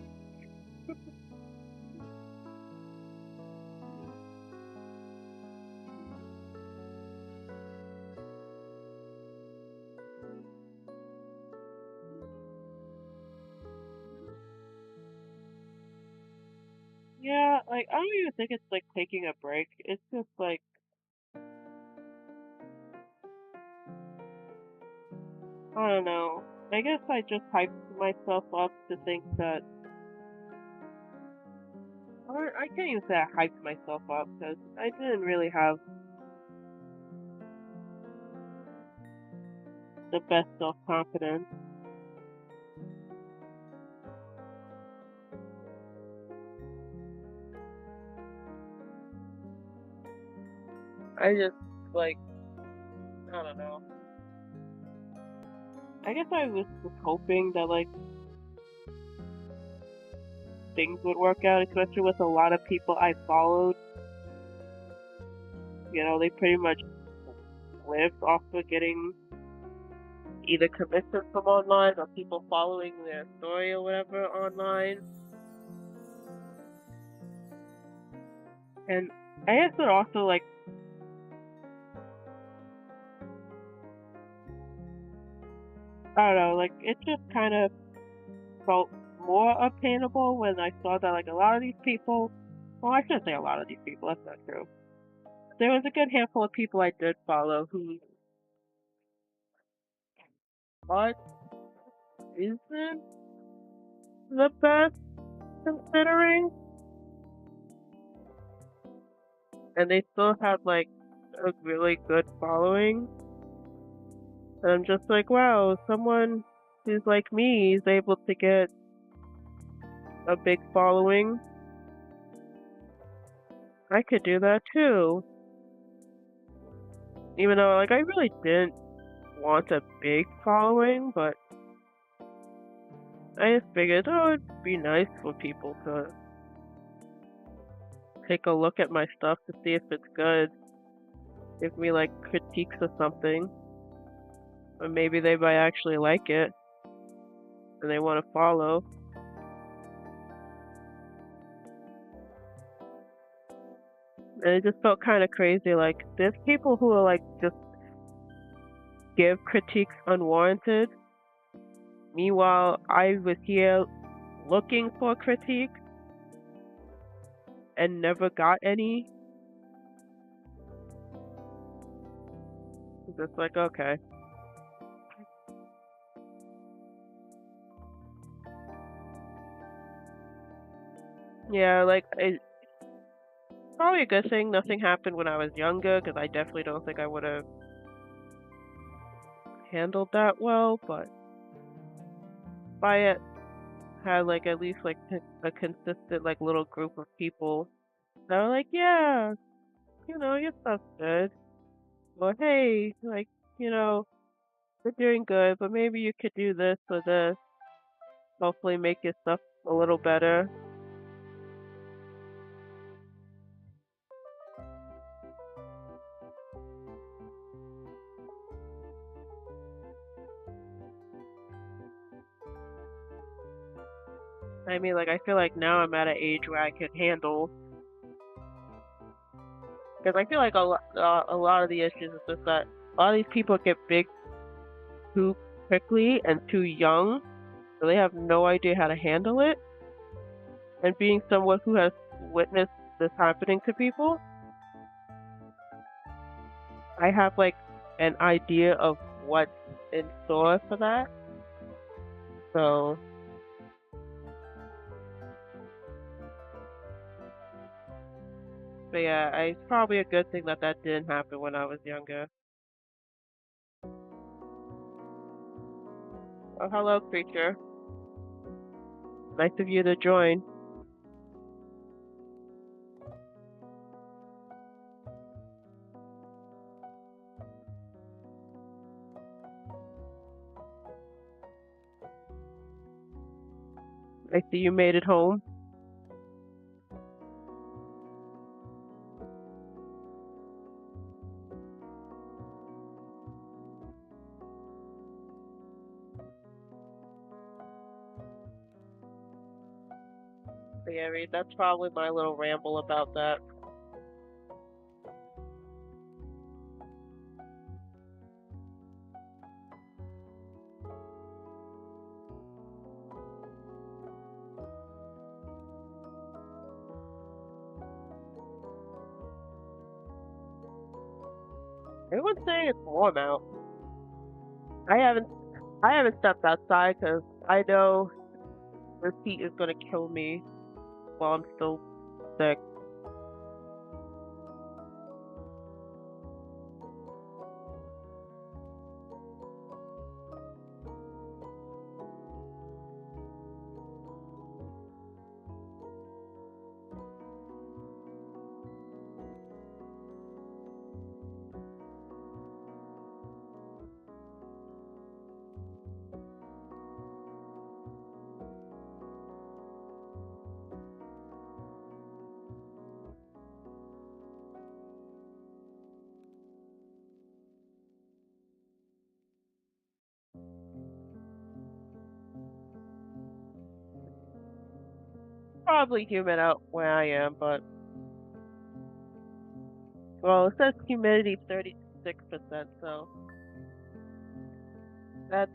Yeah, like I don't even think it's like taking a break. It's just like I don't know. I guess I just hyped myself up to think that, or I can't even say I hyped myself up because I didn't really have the best self confidence. I just like I don't know. I guess I was just hoping that like things would work out, especially with a lot of people I followed. They pretty much lived off of getting either commissions from online or people following their story or whatever online. And I guess it also like I don't know, like it just kind of felt more obtainable when I saw that like a lot of these people, well, I shouldn't say a lot of these people, that's not true. There was a good handful of people I did follow who what isn't the best considering, and they still had like a really good following. And I'm just like, wow, someone who's like me is able to get a big following. I could do that too. Even though, like, I really didn't want a big following, but I just figured, oh, it'd be nice for people to take a look at my stuff to see if it's good, give me like critiques or something, or maybe they might actually like it and they want to follow. And it just felt kind of crazy. Like, there's people who are like just give critiques unwarranted. Meanwhile, I was here looking for critique and never got any. It's just like, okay. Yeah, like it's probably a good thing nothing happened when I was younger, because I definitely don't think I would have handled that well. But if I had like at least like a consistent like little group of people that were like, yeah, your stuff's good, or hey, like, you know, we're doing good, but maybe you could do this or this. Hopefully, make your stuff a little better. I mean, like, I feel like now I'm at an age where I can handle, because I feel like a lot of the issues is just that a lot of these people get big too quickly and too young, so they have no idea how to handle it. And being someone who has witnessed this happening to people, I have like an idea of what's in store for that. So, but yeah, it's probably a good thing that that didn't happen when I was younger. Oh, hello, creature. Nice of you to join. I see you made it home. But yeah, Reed, that's probably my little ramble about that. Everyone's saying it's warm out. I haven't I haven't stepped outside because I know this heat is gonna kill me while I'm still sick. Probably humid out where I am, but well, it says humidity 36%, so that's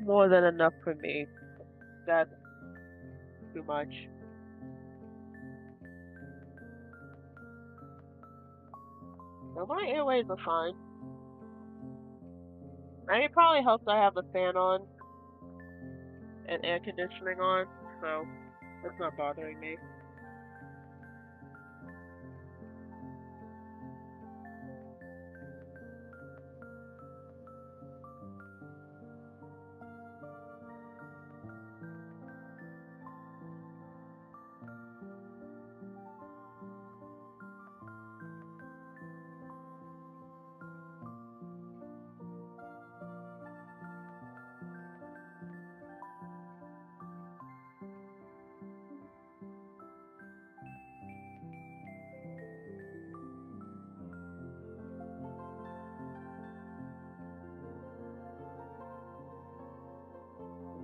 more than enough for me. That's too much. So my airways are fine. And it probably helps I have the fan on and air conditioning on, so it's not bothering me.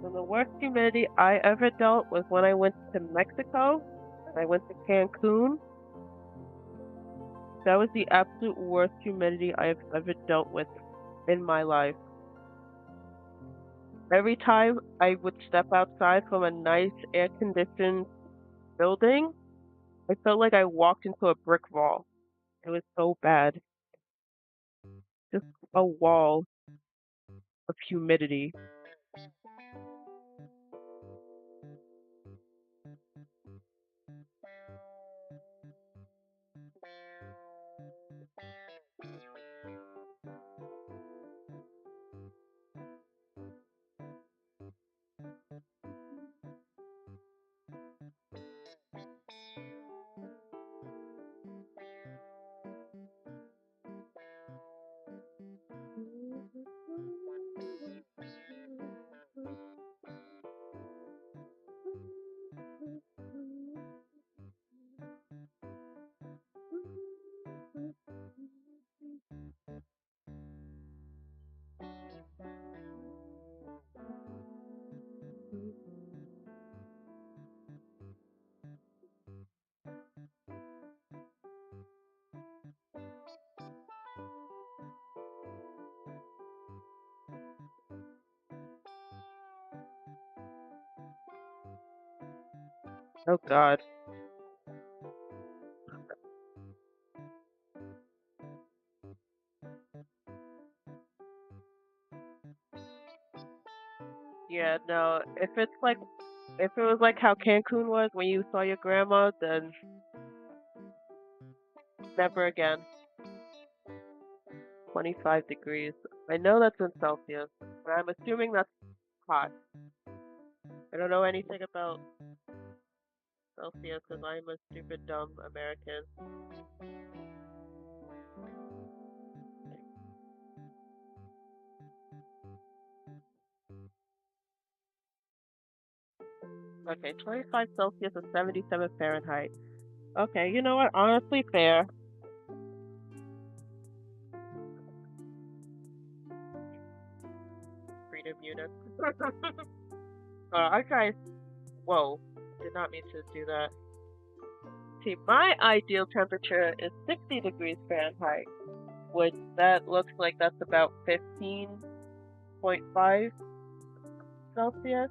So the worst humidity I ever dealt was when I went to Mexico and I went to Cancun. That was the absolute worst humidity I've ever dealt with in my life. Every time I would step outside from a nice air conditioned building, I felt like I walked into a brick wall. It was so bad. Just a wall of humidity. Oh God. Yeah, no. If it was like how Cancun was when you saw your grandma, then never again. 25 degrees. I know that's in Celsius, but I'm assuming that's hot. I don't know anything about Celsius because I'm a stupid, dumb American. Okay, 25 Celsius is 77 Fahrenheit. Okay, you know what? Honestly, fair. Freedom units. I guys. Whoa, did not mean to do that. See, my ideal temperature is 60 degrees Fahrenheit, which that looks like that's about 15.5 Celsius.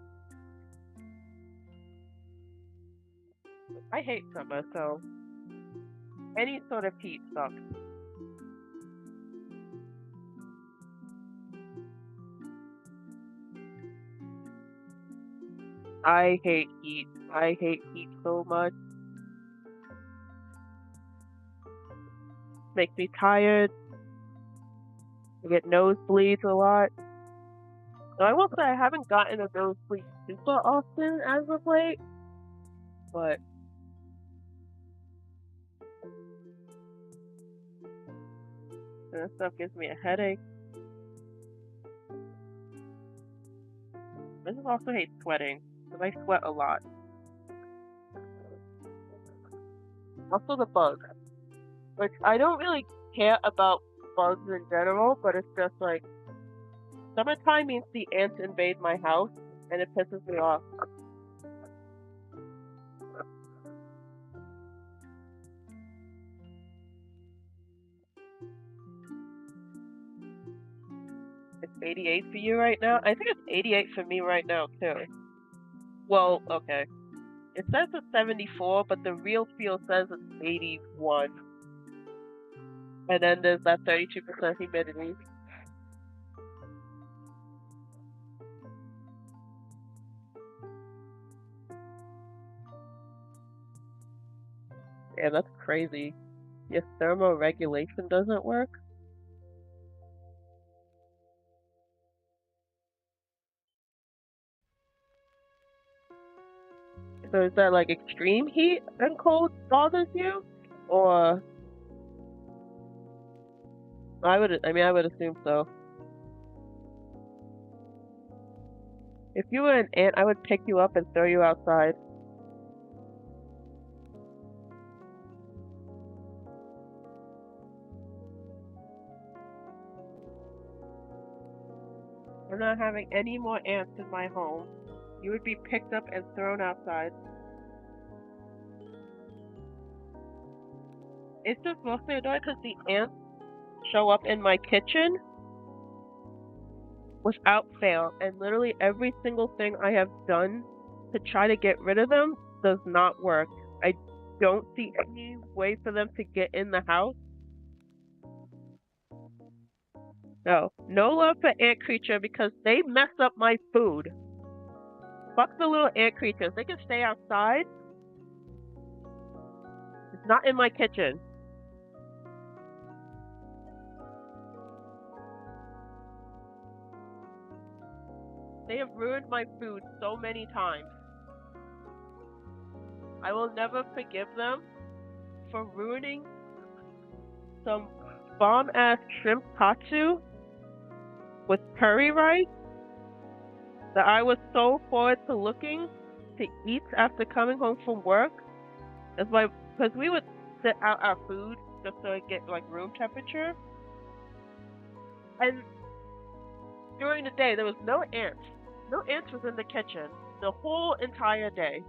I hate summer, so any sort of heat sucks. I hate heat. I hate heat so much. Makes me tired. I get nosebleeds a lot. So I will say I haven't gotten a nosebleed super often as of late, but this stuff gives me a headache. I just also hate sweating because I sweat a lot. Also the bugs, which I don't really care about bugs in general, but it's just like summertime means the ants invade my house, and it pisses me off. It's 88 for you right now? I think it's 88 for me right now, too. Well, okay. It says it's 74, but the real feel says it's 81. And then there's that 32% humidity. Yeah, that's crazy. Your thermoregulation doesn't work? So is that like extreme heat and cold bothers you? Or I would assume so. If you were an ant, I would pick you up and throw you outside. I'm not having any more ants in my home. You would be picked up and thrown outside. It's just mostly annoying because the ants show up in my kitchen without fail, and literally every single thing I have done to try to get rid of them does not work. I don't see any way for them to get in the house. No. No love for ant creature because they mess up my food. Fuck the little ant creatures. They can stay outside. It's not in my kitchen. They have ruined my food so many times. I will never forgive them for ruining some bomb ass shrimp katsu with curry rice that I was so forward to looking to eat after coming home from work. That's why, because we would sit out our food just so it get like room temperature. And during the day, there was no ants. No ants was in the kitchen the whole entire day.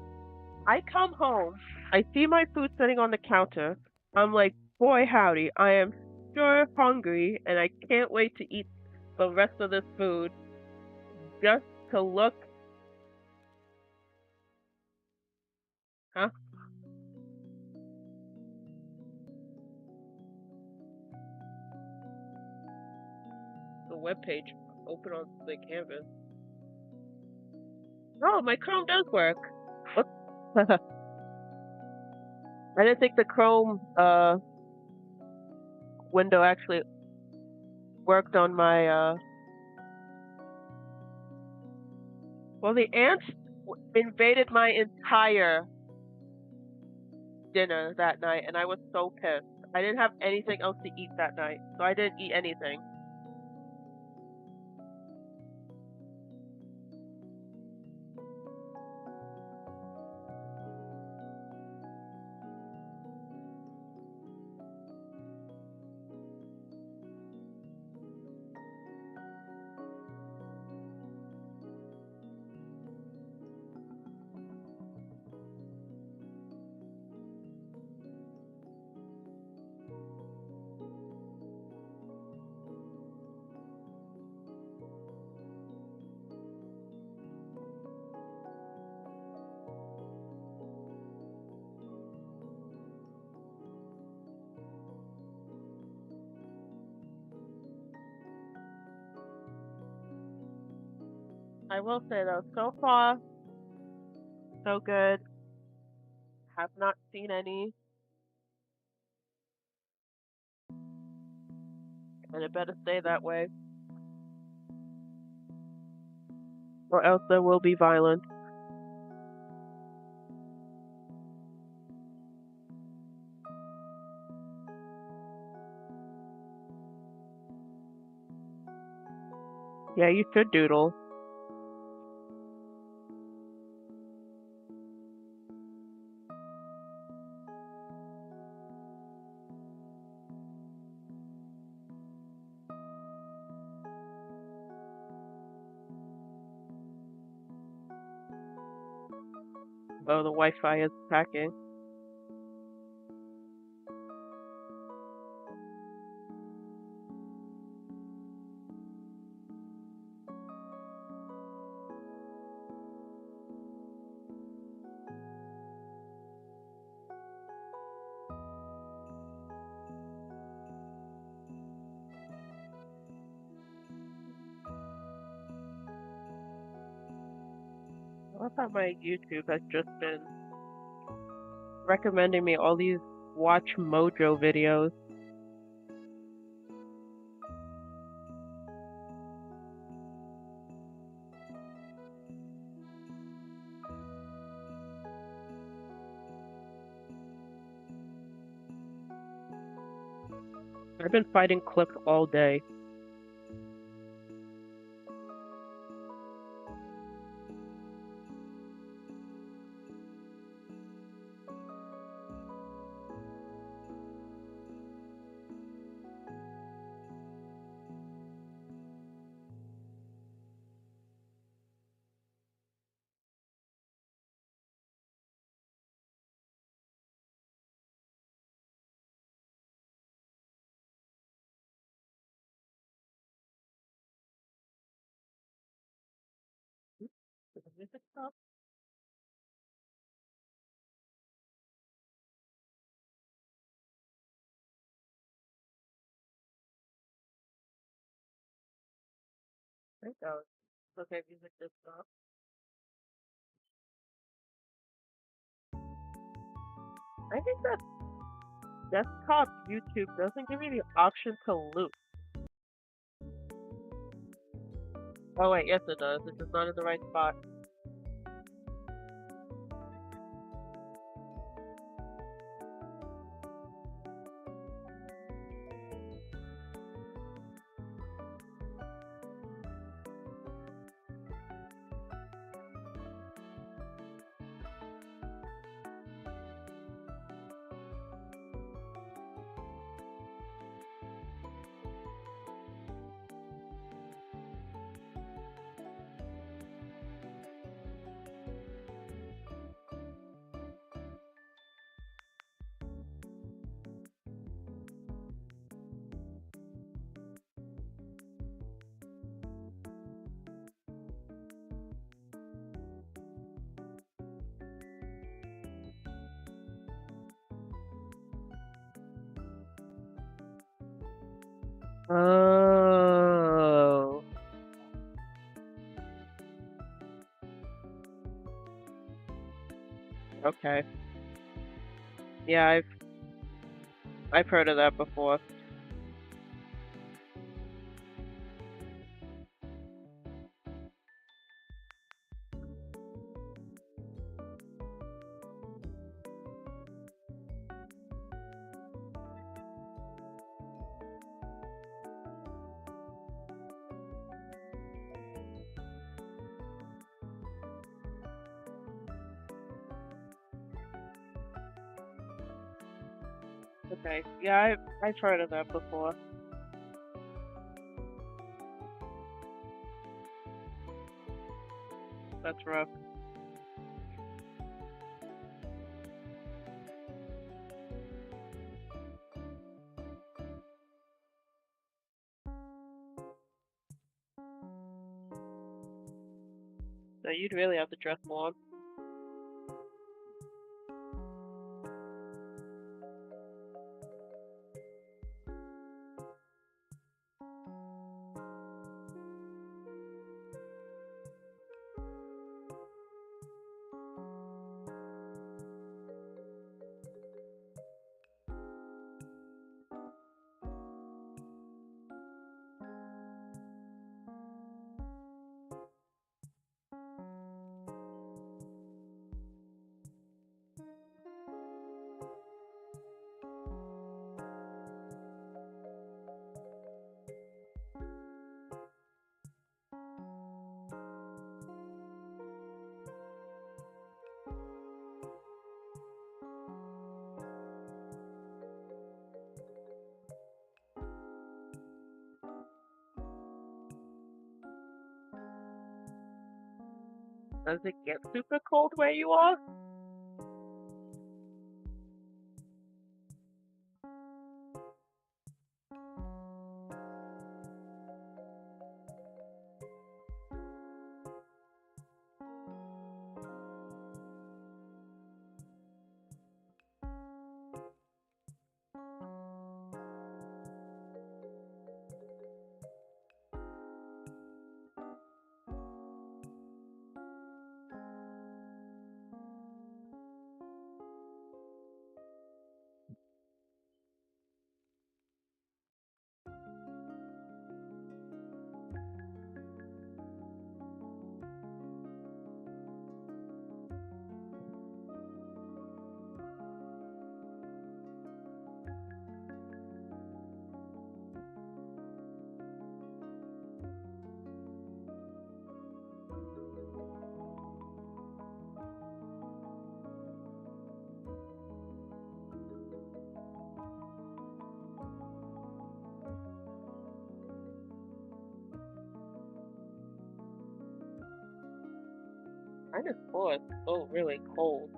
I come home, I see my food sitting on the counter. I'm like, boy, howdy, I am sure hungry, and I can't wait to eat the rest of this food just to look Huh? The web page open on the canvas. Oh, my Chrome does work. What? I didn't think the Chrome window actually worked on my well, the ants invaded my entire dinner that night, and I was so pissed. I didn't have anything else to eat that night, so I didn't eat anything. I will say though, so far, so good. Have not seen any, and it better stay that way, or else there will be violence. Yeah, you should doodle. Oh, the Wi-Fi is cracking. I love how my YouTube has just been recommending me all these Watch Mojo videos. I've been fighting clips all day. Did the music stop? I think that was okay. Music just stopped. I think that desktop YouTube doesn't give you the option to loop. Oh wait, yes it does. It's just not in the right spot. Oh. Okay. Yeah, I've heard of that before. Okay. Yeah, I've heard of that before. That's rough. So you'd really have to dress warm. Does it get super cold where you are? -4 is still really cold.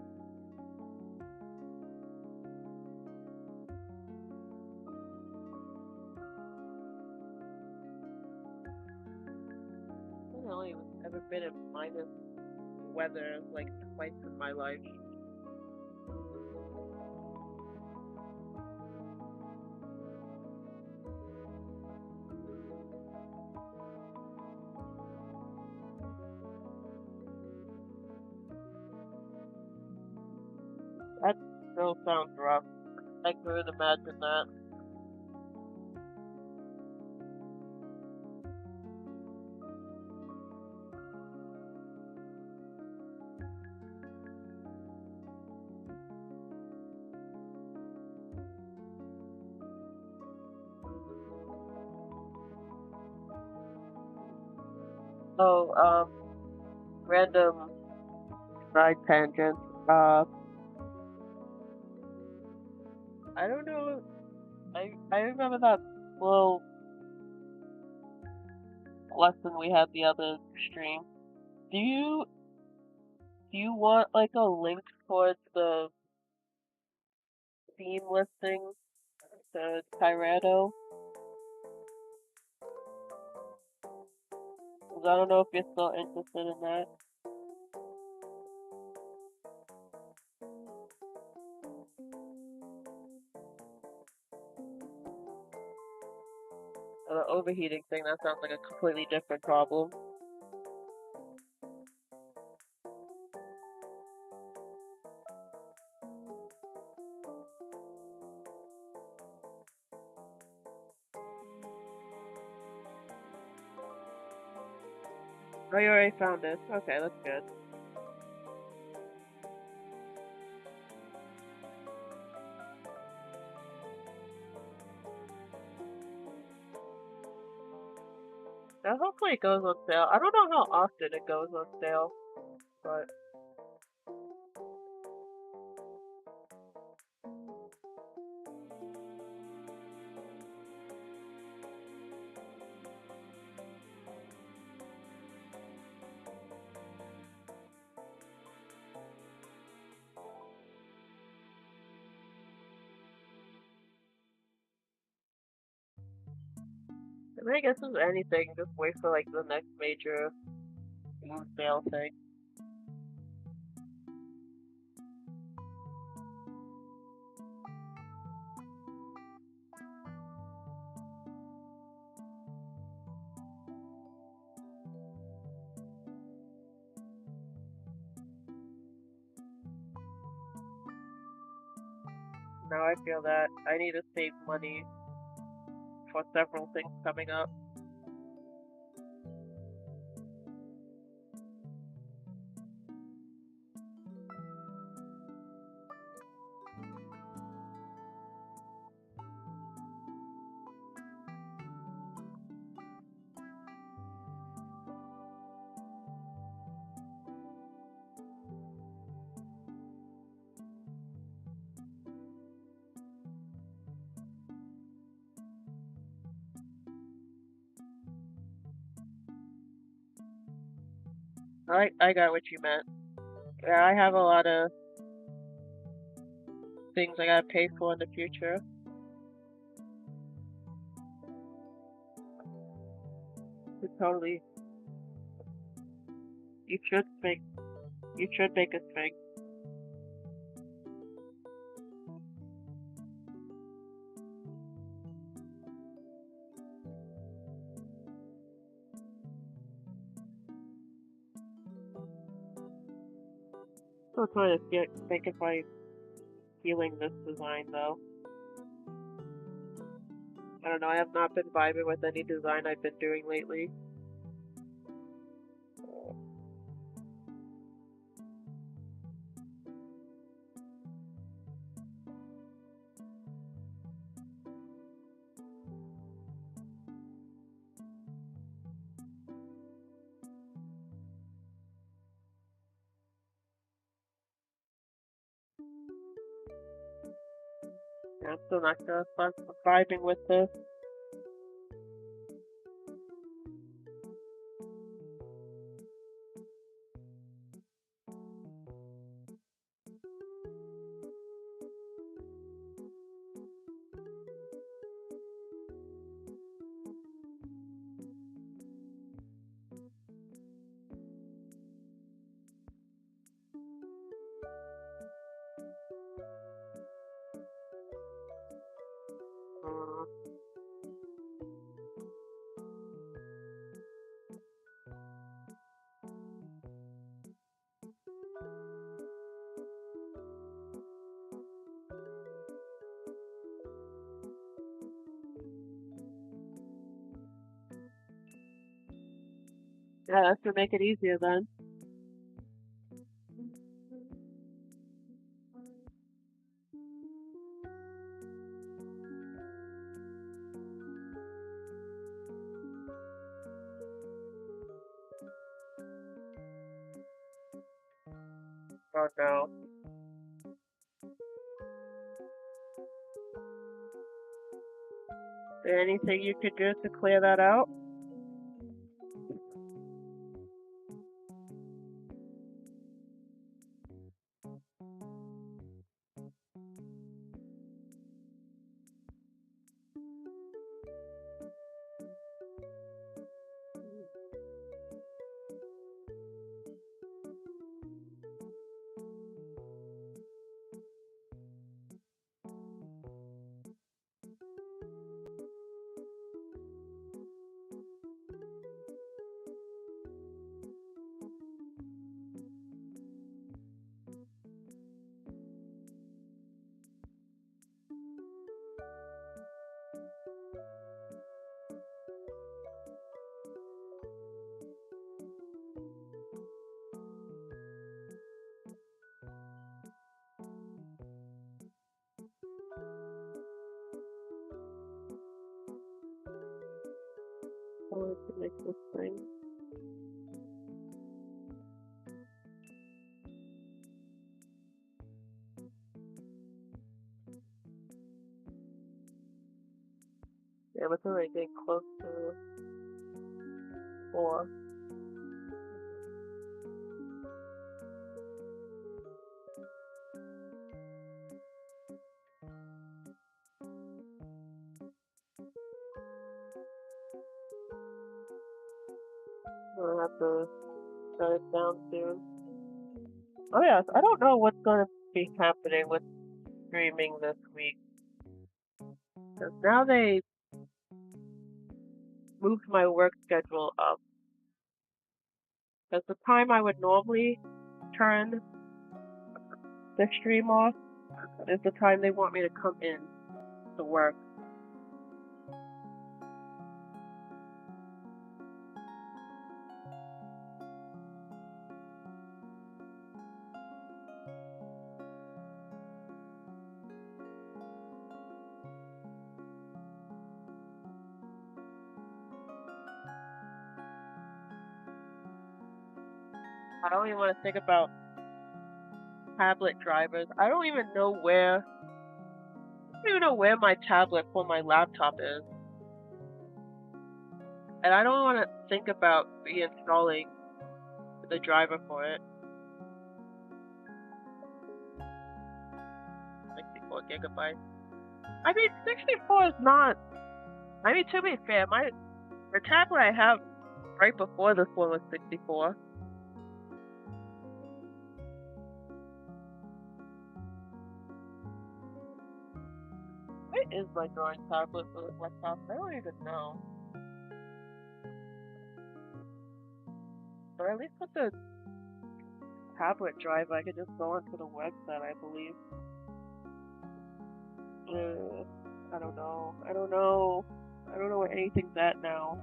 I don't know, I've ever been in minus weather like twice in my life. That still sounds rough. I couldn't imagine that. Oh, random side tangent. Uh, I don't know. I remember that little lesson we had the other stream. Do you want like a link towards the theme listing to Tyranno? 'Cause I don't know if you're still interested in that. The overheating thing, that sounds like a completely different problem. Oh, you already found it. Okay, that's good. Now, hopefully it goes on sale. I don't know how often it goes on sale, but I mean, I guess with anything, just wait for like the next major sale thing. Now I feel that I need to save money for several things coming up. I got what you meant. Yeah, I have a lot of things I gotta pay for in the future. You totally, you should make, you should make a thing. Still trying to think if I'm feeling this design though. I don't know, I have not been vibing with any design I've been doing lately. Yeah, I'm still not gonna start vibing with this. Uh, yeah, that should make it easier then. Oh no. Is there anything you could do to clear that out? wanted to make this thing. Yeah, but it's already getting close to 4. I'll have to shut it down soon. Oh yes, I don't know what's going to be happening with streaming this week. Because now they moved my work schedule up. Because the time I would normally turn the stream off is the time they want me to come in to work. I don't even want to think about tablet drivers. I don't even know where my tablet for my laptop is. And I don't want to think about reinstalling the driver for it. 64 gigabytes. I mean, 64 is not... I mean, to be fair, the tablet I have right before this one was 64. What is my drawing tablet for the laptop? I don't even know. Or at least with the tablet drive, I could just go onto the website, I believe. I don't know. I don't know where anything's at now.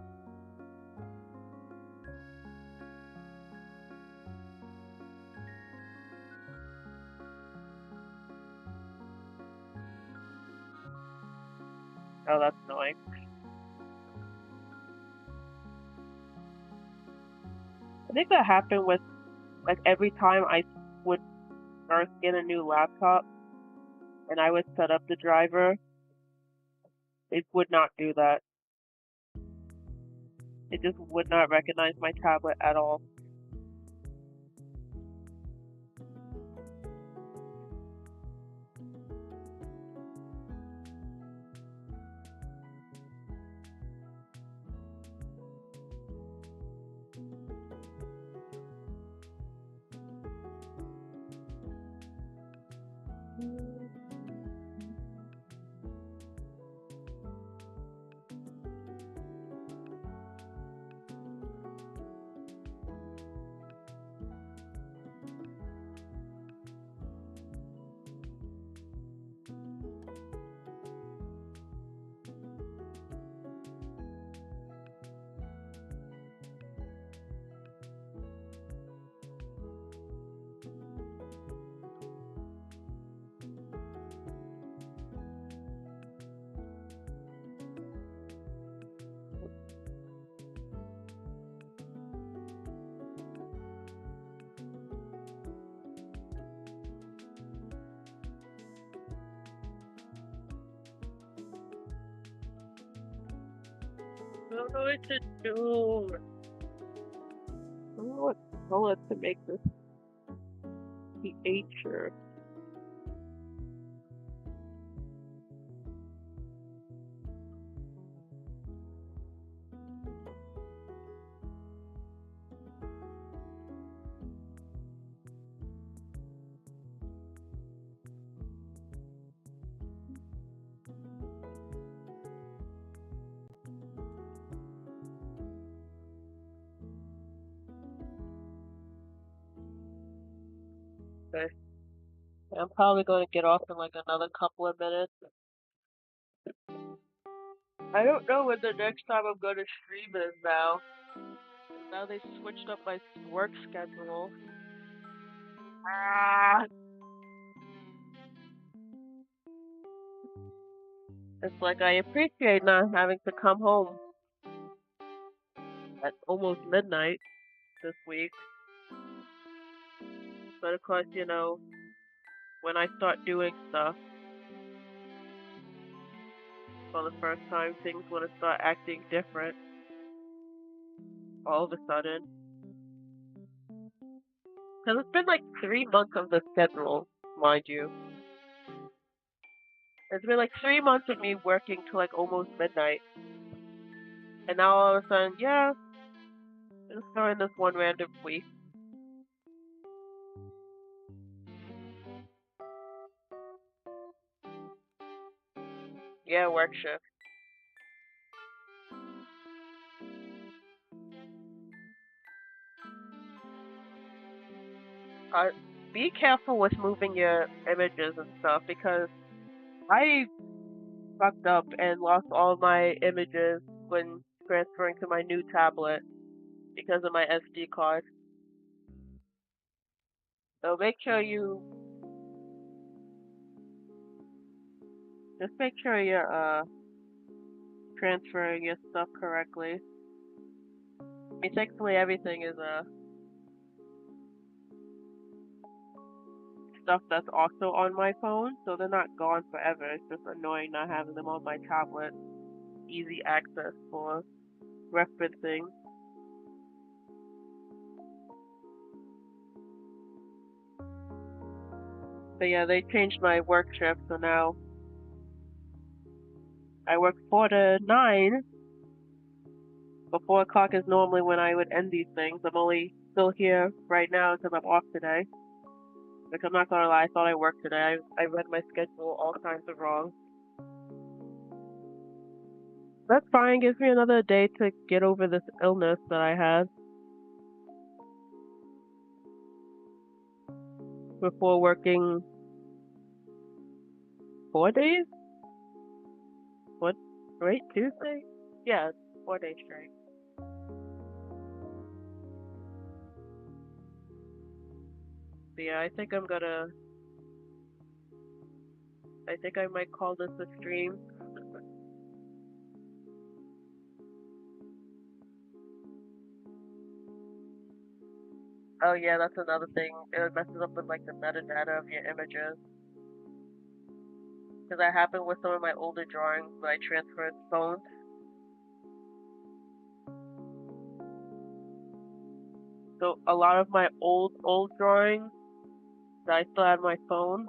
Oh, that's annoying. I think that happened with, like, every time I would first get a new laptop and I would set up the driver, it would not do that. It just would not recognize my tablet at all. I don't know what to do. I don't know what color to make this the H shirt. Okay. I'm probably going to get off in like another couple of minutes. I don't know when the next time I'm going to stream is now. Now they switched up my work schedule. It's like I appreciate not having to come home almost midnight this week. But of course, when I start doing stuff for the first time, things want to start acting different all of a sudden. Because it's been like 3 months of the schedule, mind you. It's been like 3 months of me working till like almost midnight. And now all of a sudden, yeah, just throwing this one random week. Yeah, work shift. Be careful with moving your images and stuff because I fucked up and lost all my images when transferring to my new tablet because of my SD card. So make sure you're transferring your stuff correctly. I mean, thankfully everything is stuff that's also on my phone, so they're not gone forever. It's just annoying not having them on my tablet. Easy access for referencing. But yeah, they changed my work shift, so now I work 4 to 9. But 4 o'clock is normally when I would end these things. I'm only still here right now because I'm off today. Like, I'm not gonna lie, I thought I worked today. I read my schedule all kinds of wrong. That's fine, gives me another day to get over this illness that I had. Before working 4 days? What? Right? Tuesday? Yeah, 4 days straight. But yeah, I think I might call this a stream. Oh yeah, that's another thing. It messes up with like the metadata of your images. Because that happened with some of my older drawings when I transferred phones. So a lot of my old drawings that I still have on my phone,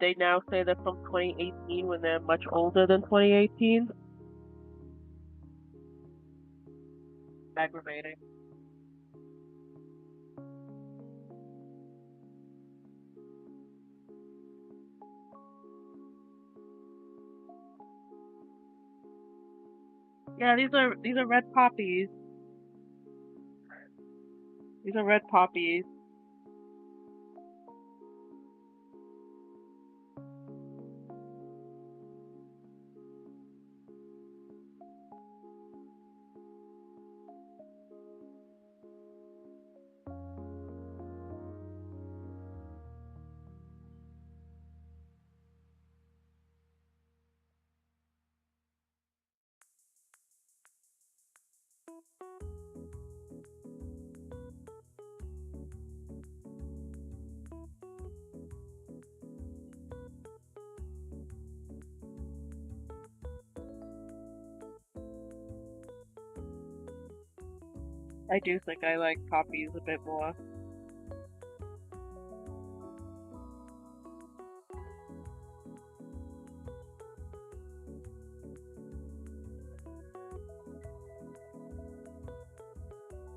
they now say they're from 2018 when they're much older than 2018. Aggravating. Yeah, these are red poppies. These are red poppies. I do think I like poppies a bit more.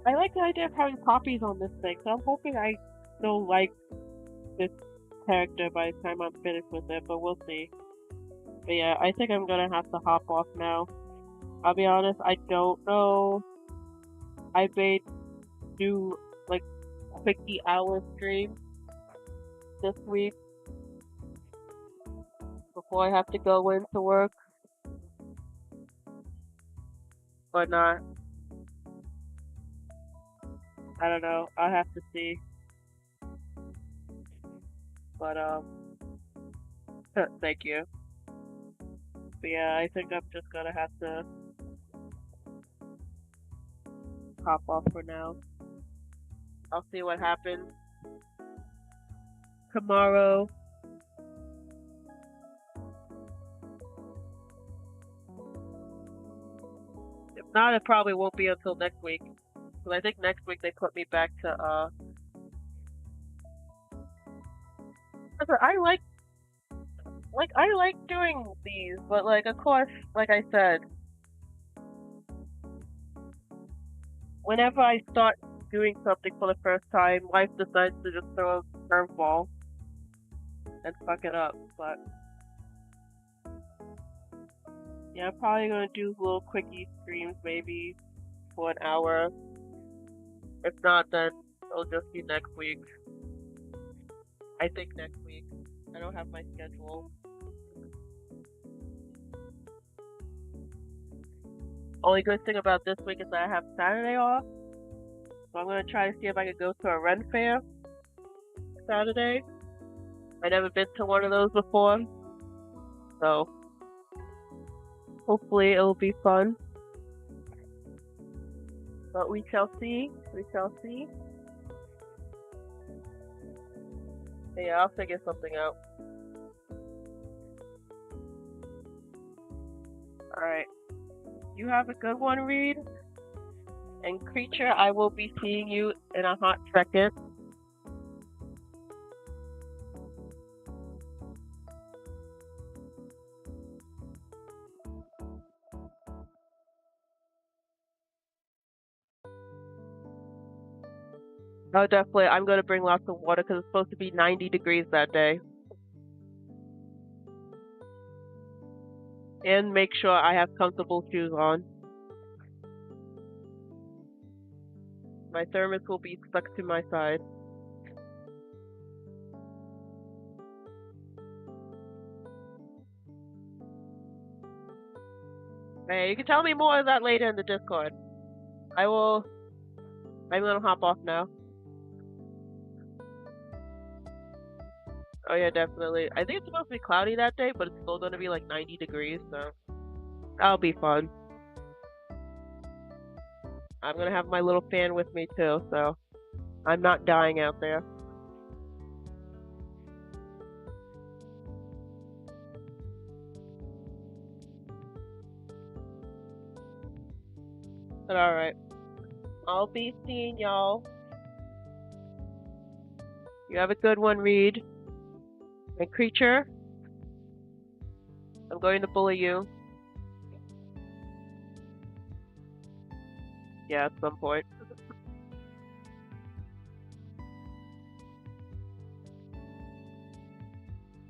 I like the idea of having poppies on this thing, so I'm hoping I still like this character by the time I'm finished with it, but we'll see. But yeah, I think I'm gonna have to hop off now. I'll be honest, I don't know. I may do like 50-hour stream this week before I have to go into work. Or not. I don't know. I'll have to see. But thank you. But yeah, I think I'm just gonna have to hop off for now. I'll see what happens tomorrow. If not, it probably won't be until next week. Because I think next week they put me back to, I like doing these, but like, of course, like I said, whenever I start doing something for the first time, life decides to just throw a curveball and fuck it up. But yeah, I'm probably gonna do little quickie streams maybe for an hour. If not, then it'll just be next week. I think next week. I don't have my schedule. Only good thing about this week is that I have Saturday off. So I'm gonna try to see if I can go to a Ren fair Saturday. I've never been to one of those before. So hopefully it'll be fun. But we shall see. We shall see. But yeah, I'll figure something out. Alright. You have a good one, Reed. And Creature, I will be seeing you in a hot second. Oh, definitely. I'm going to bring lots of water because it's supposed to be 90 degrees that day. And make sure I have comfortable shoes on. My thermos will be stuck to my side. Hey, you can tell me more of that later in the Discord. I'm gonna hop off now. Oh yeah, definitely. I think it's supposed to be cloudy that day, but it's still gonna be like 90 degrees, so that'll be fun. I'm gonna have my little fan with me too, so I'm not dying out there. But alright. I'll be seeing y'all. You have a good one, Reed. And Creature, I'm going to bully you. Yeah, at some point.